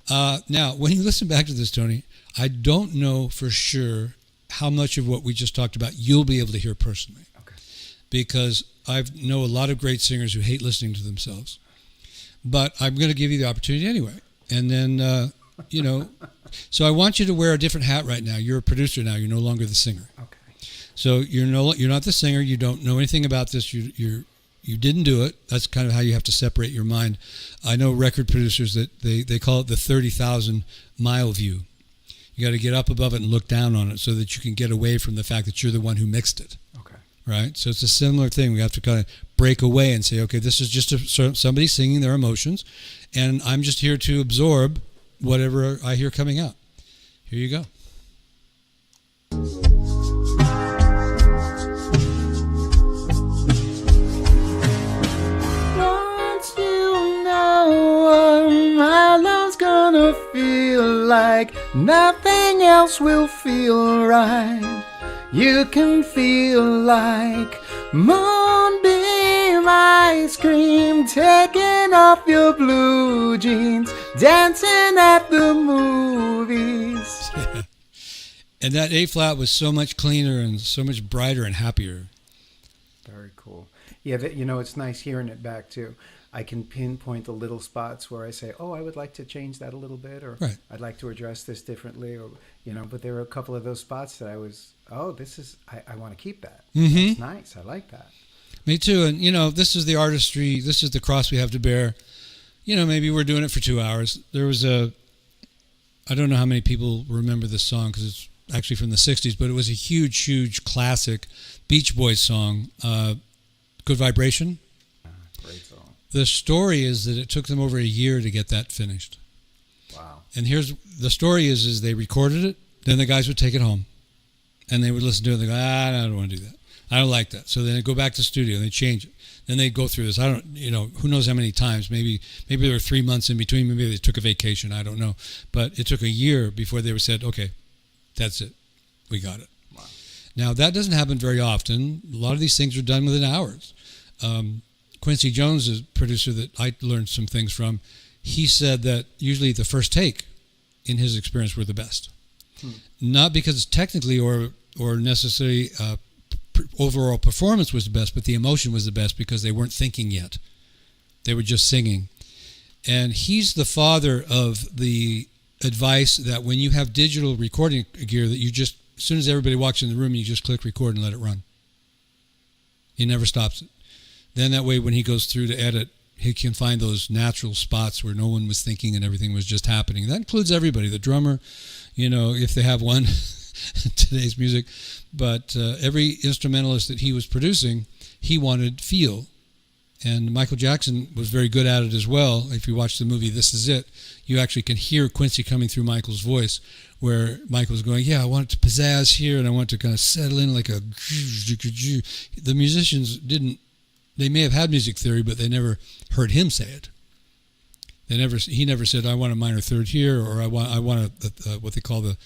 Now, when you listen back to this, Tony, I don't know for sure how much of what we just talked about you'll be able to hear personally, okay, because I know a lot of great singers who hate listening to themselves. But I'm going to give you the opportunity anyway. And then, so I want you to wear a different hat right now. You're a producer now. You're no longer the singer. okay. So you're not the singer. You don't know anything about this. You didn't do it. That's kind of how you have to separate your mind. I know record producers that they call it the 30,000 mile view. You got to get up above it and look down on it so that you can get away from the fact that you're the one who mixed it. Okay. Right? So it's a similar thing. We have to kind of break away and say, okay, this is just somebody singing their emotions, and I'm just here to absorb whatever I hear coming out. Here you go. Once you know what my love's gonna feel like, nothing else will feel right. You can feel like moonbeam ice cream taking off your blue jeans, dancing at the movies. Yeah. And that A flat was so much cleaner and so much brighter and happier. Very cool. Yeah, it's nice hearing it back too. I can pinpoint the little spots where I say, oh, I would like to change that a little bit, or right, I'd like to address this differently, or, but there were a couple of those spots that I was, I want to keep that. Mm-hmm. That's nice. I like that. Me too. And, this is the artistry. This is the cross we have to bear. Maybe we're doing it for 2 hours. There was I don't know how many people remember this song because it's actually from the 60s, but it was a huge, huge classic Beach Boys song, Good Vibration. Great song. The story is that it took them over a year to get that finished. Wow. And here's the story is they recorded it, then the guys would take it home, and they would listen to it and they go, I don't want to do that. I don't like that. So then they go back to the studio and they change it. Then they go through this. Who knows how many times. Maybe there were 3 months in between. Maybe they took a vacation. I don't know. But it took a year before they were said, okay, that's it. We got it. Wow. Now, that doesn't happen very often. A lot of these things are done within hours. Quincy Jones, is a producer that I learned some things from, he said that usually the first take, in his experience, were the best. Not because technically or necessarily overall performance was the best, but the emotion was the best because they weren't thinking yet. They were just singing. And he's the father of the advice that when you have digital recording gear, that you just, as soon as everybody walks in the room, you just click record and let it run. He never stops it. Then that way when he goes through to edit, He can find those natural spots where no one was thinking and everything was just happening. That includes everybody, the drummer, if they have one in today's music. But every instrumentalist that he was producing, he wanted feel. And Michael Jackson was very good at it as well. If you watch the movie This Is It, you actually can hear Quincy coming through Michael's voice, where Michael's going, yeah, I want it to pizzazz here, and I want it to kind of settle in like a... The musicians didn't... They may have had music theory, but they never heard him say it. He never said, I want a minor third here, or I want what they call the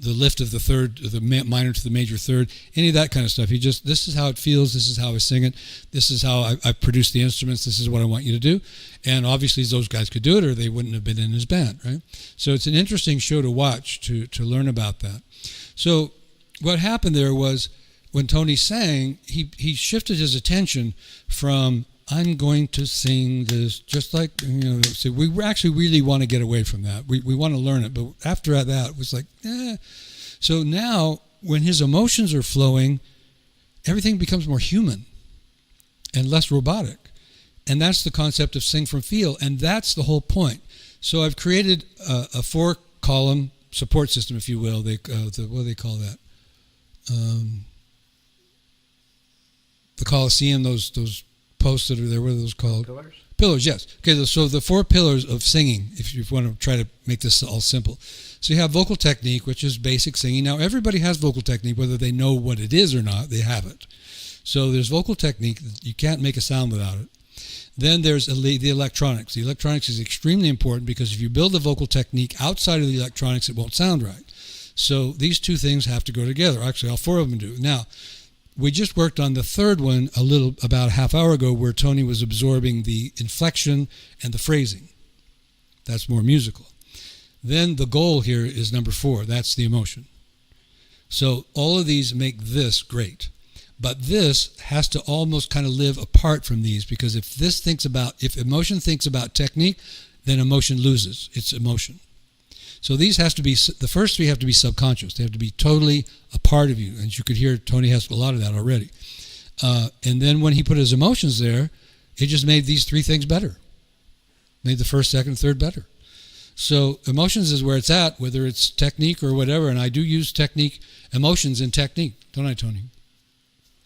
lift of the third, the minor to the major third, any of that kind of stuff. He just, this is how it feels, this is how I sing it, this is how I produce the instruments, this is what I want you to do. And obviously those guys could do it, or they wouldn't have been in his band, right? So it's an interesting show to watch, to learn about that. So what happened there was, when Tony sang, he shifted his attention from, I'm going to sing this, just like, so we actually really want to get away from that. We want to learn it, but after that, it was like, eh. So now, when his emotions are flowing, everything becomes more human and less robotic. And that's the concept of sing from feel, and that's the whole point. So I've created a 4-column support system, if you will. What do they call that? The Coliseum, those posts that are there, what are those called? Pillars? Pillars, yes. Okay, so the 4 pillars of singing, if you want to try to make this all simple. So you have vocal technique, which is basic singing. Now, everybody has vocal technique, whether they know what it is or not, they have it. So there's vocal technique. You can't make a sound without it. Then there's the electronics. The electronics is extremely important because if you build the vocal technique outside of the electronics, it won't sound right. So these two things have to go together. Actually, all 4 of them do. Now, we just worked on the third one about a half hour ago, where Tony was absorbing the inflection and the phrasing. That's more musical. Then the goal here is number 4. That's the emotion. So all of these make this great. But this has to almost kind of live apart from these, because if emotion thinks about technique, then emotion loses its emotion. So these the first 3 have to be subconscious. They have to be totally a part of you. And you could hear Tony has a lot of that already. And then when he put his emotions there, it just made these 3 things better. Made the first, second, third better. So emotions is where it's at, whether it's technique or whatever. And I do use emotions in technique, don't I, Tony?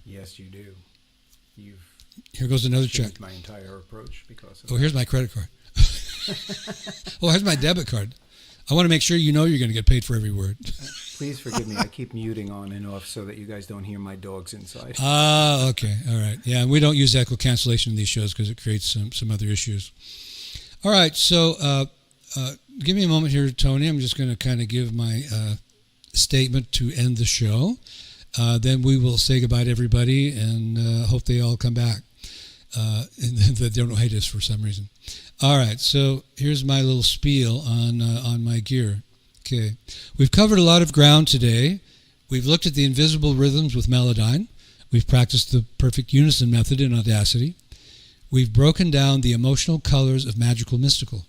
Yes, you do. Here goes another check. My entire approach because of here's my credit card. Here's my debit card. I want to make sure you're going to get paid for every word. Please forgive me. I keep muting on and off so that you guys don't hear my dogs inside. Ah, okay. All right. Yeah, and we don't use echo cancellation in these shows because it creates some other issues. All right. So give me a moment here, Tony. I'm just going to kind of give my statement to end the show. Then we will say goodbye to everybody and hope they all come back. And they don't hate us for some reason. All right, so here's my little spiel on my gear. Okay, we've covered a lot of ground today. We've looked at the invisible rhythms with Melodyne. We've practiced the perfect unison method in Audacity. We've broken down the emotional colors of Magical Mystical.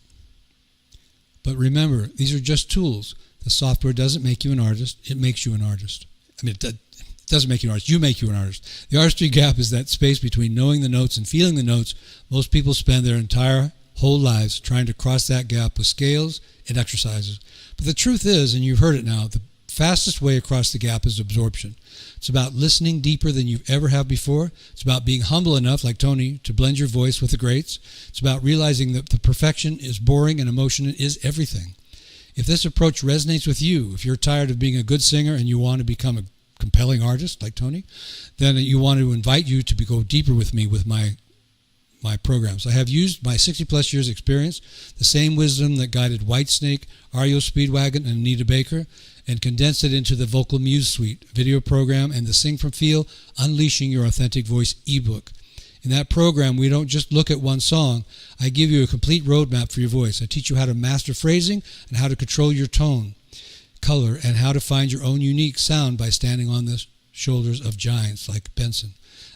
But remember, these are just tools. The software doesn't make you an artist. It makes you an artist. I mean, it doesn't make you an artist. You make you an artist. The artistry gap is that space between knowing the notes and feeling the notes. Most people spend their entire whole lives trying to cross that gap with scales and exercises. But the truth is, and you've heard it now, the fastest way across the gap is absorption. It's about listening deeper than you ever have before. It's about being humble enough, like Tony, to blend your voice with the greats. It's about realizing that the perfection is boring and emotion is everything. If this approach resonates with you, if you're tired of being a good singer and you want to become a compelling artist like Tony, then you want to invite you to go deeper with me with my programs. I have used my 60 plus years experience, the same wisdom that guided Whitesnake, REO Speedwagon, and Anita Baker, and condensed it into the Vocal Muse Suite video program and the Sing From Feel, Unleashing Your Authentic Voice ebook. In that program, we don't just look at one song. I give you a complete roadmap for your voice. I teach you how to master phrasing and how to control your tone, color, and how to find your own unique sound by standing on the shoulders of giants like Benson.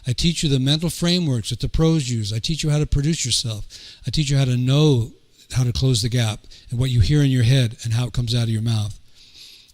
I teach you the mental frameworks that the pros use. I teach you how to produce yourself. I teach you how to know how to close the gap and what you hear in your head and how it comes out of your mouth.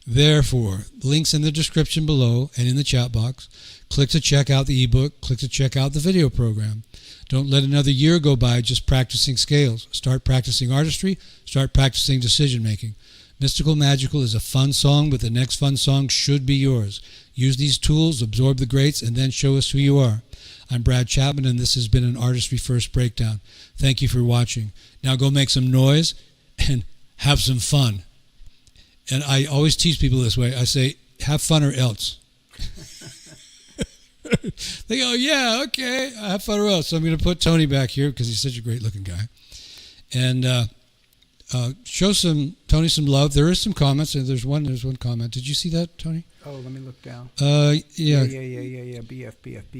Therefore, links in the description below and in the chat box. Click to check out the ebook. Click to check out the video program. Don't let another year go by just practicing scales. Start practicing artistry. Start practicing decision making. Mystical Magical is a fun song, but the next fun song should be yours. Use these tools, absorb the greats, and then show us who you are. I'm Brad Chapman, and this has been an Artistry First Breakdown. Thank you for watching. Now go make some noise and have some fun. And I always teach people this way. I say, have fun or else. They go, yeah, okay, have fun or else. So I'm going to put Tony back here because he's such a great-looking guy. And show Tony some love. There is some comments. There's one comment. Did you see that, Tony? Oh, let me look down. Yeah. Yeah. BF.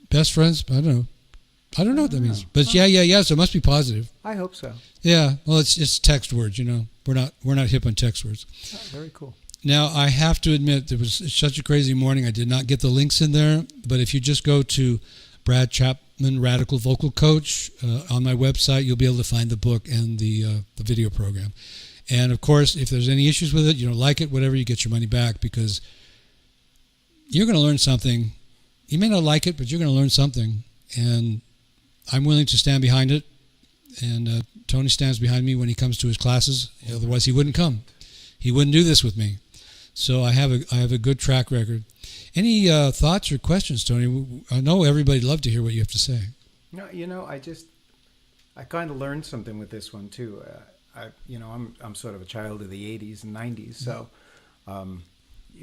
Best friends. I don't know what that means. But yeah. So it must be positive. I hope so. Yeah. Well, it's text words. We're not hip on text words. Oh, very cool. Now I have to admit, it was such a crazy morning. I did not get the links in there. But if you just go to Brad Chapman Radical Vocal Coach on my website, you'll be able to find the book and the video program. And of course, if there's any issues with it, you don't like it, whatever, you get your money back, because you're going to learn something. You may not like it, but you're going to learn something. And I'm willing to stand behind it. And Tony stands behind me when he comes to his classes. Otherwise, he wouldn't come. He wouldn't do this with me. So I have a good track record. Any thoughts or questions, Tony? I know everybody'd love to hear what you have to say. No, I kind of learned something with this one too. I'm sort of a child of the 80s and 90s, so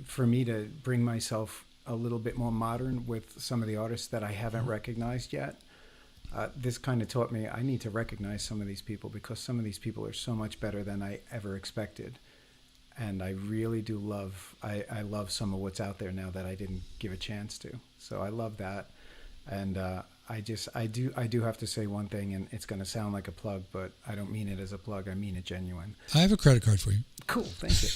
for me to bring myself a little bit more modern with some of the artists that I haven't recognized yet, this kind of taught me I need to recognize some of these people, because some of these people are so much better than I ever expected. And I really do love, I love some of what's out there now that I didn't give a chance to. So I love that. And I do have to say one thing, and it's going to sound like a plug, but I don't mean it as a plug. I mean it genuine. I have a credit card for you. Cool, thank you.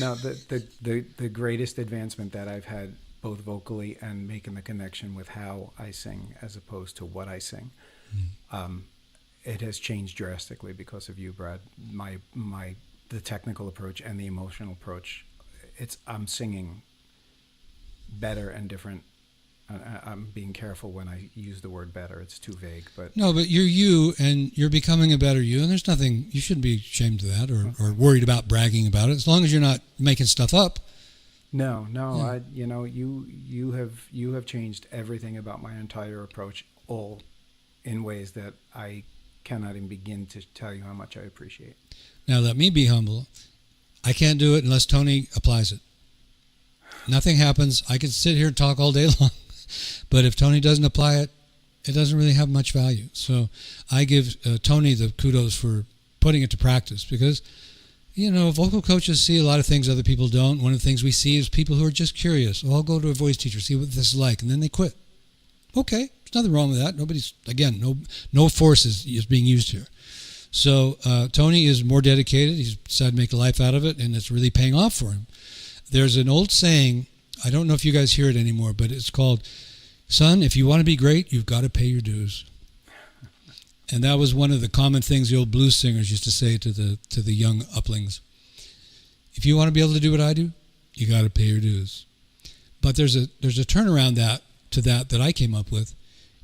Now, the greatest advancement that I've had, both vocally and making the connection with how I sing as opposed to what I sing, it has changed drastically because of you, Brad. The technical approach and the emotional approach, I'm singing better and different. I'm being careful when I use the word better. It's too vague, but no, but you're you, and you're becoming a better you, and there's nothing, you shouldn't be ashamed of that or worried about bragging about it, as long as you're not making stuff up. No, Yeah. you have changed everything about my entire approach, all in ways that I cannot even begin to tell you how much I appreciate. Now let me be humble. I can't do it unless Tony applies it. Nothing happens. I can sit here and talk all day long, but if Tony doesn't apply it, it doesn't really have much value. So I give Tony the kudos for putting it to practice, because vocal coaches see a lot of things other people don't. One of the things we see is people who are just curious. I'll go to a voice teacher, see what this is like, and then they quit. Okay, there's nothing wrong with that. No force is being used here. So Tony is more dedicated. He's decided to make a life out of it, and it's really paying off for him. There's an old saying, I don't know if you guys hear it anymore, but it's called, son, if you want to be great, you've got to pay your dues. And that was one of the common things the old blues singers used to say to the young uplings. If you want to be able to do what I do, you got to pay your dues. But there's a turnaround that I came up with.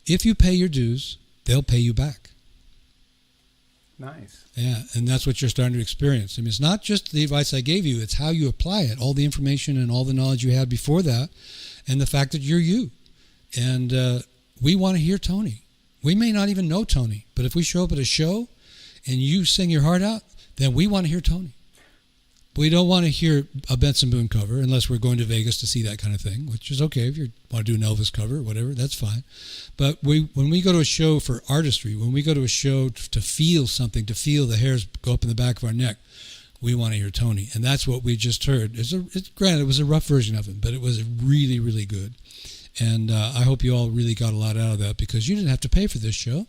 If you pay your dues, they'll pay you back. Nice. Yeah, and that's what you're starting to experience. I mean, it's not just the advice I gave you, it's how you apply it, all the information and all the knowledge you had before that, and the fact that you're you. And we want to hear Tony. We may not even know Tony, but if we show up at a show and you sing your heart out, then we want to hear Tony. We don't want to hear a Benson Boone cover unless we're going to Vegas to see that kind of thing, which is okay. If you want to do an Elvis cover or whatever, that's fine. But when we go to a show for artistry, when we go to a show to feel something, to feel the hairs go up in the back of our neck, we want to hear Tony. And that's what we just heard. Granted, it was a rough version of it, but it was really, really good. And I hope you all really got a lot out of that, because you didn't have to pay for this show.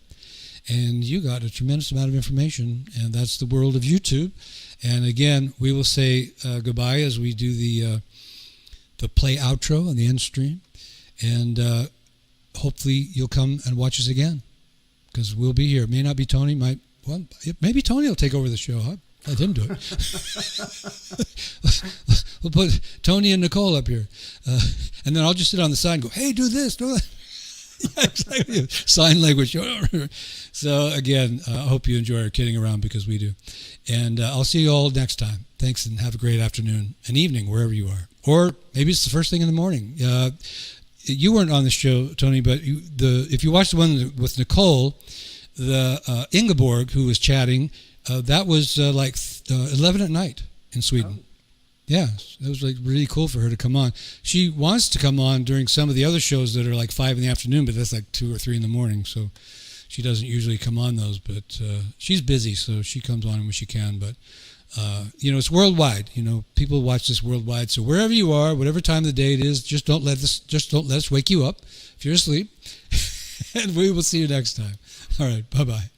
And you got a tremendous amount of information, and that's the world of YouTube. And again, we will say goodbye as we do the play outro on the end stream. And hopefully you'll come and watch us again, because we'll be here. It may not be Tony. Maybe Tony will take over the show. Let him do it. We'll put Tony and Nicole up here. And then I'll just sit on the side and go, hey, do this, do that. Yeah, exactly. Sign language. So again, I hope you enjoy our kidding around because we do. And I'll see you all next time. Thanks, and have a great afternoon and evening wherever you are. Or maybe it's the first thing in the morning. You weren't on the show, Tony, but if you watched the one with Nicole, the Ingeborg, who was chatting, that was 11 at night in Sweden. Oh. Yeah, it was like really cool for her to come on. She wants to come on during some of the other shows that are like 5 in the afternoon, but that's like 2 or 3 in the morning. So she doesn't usually come on those, but she's busy, so she comes on when she can. But it's worldwide. People watch this worldwide. So wherever you are, whatever time of the day it is, just don't let us wake you up if you're asleep. And we will see you next time. All right, bye-bye.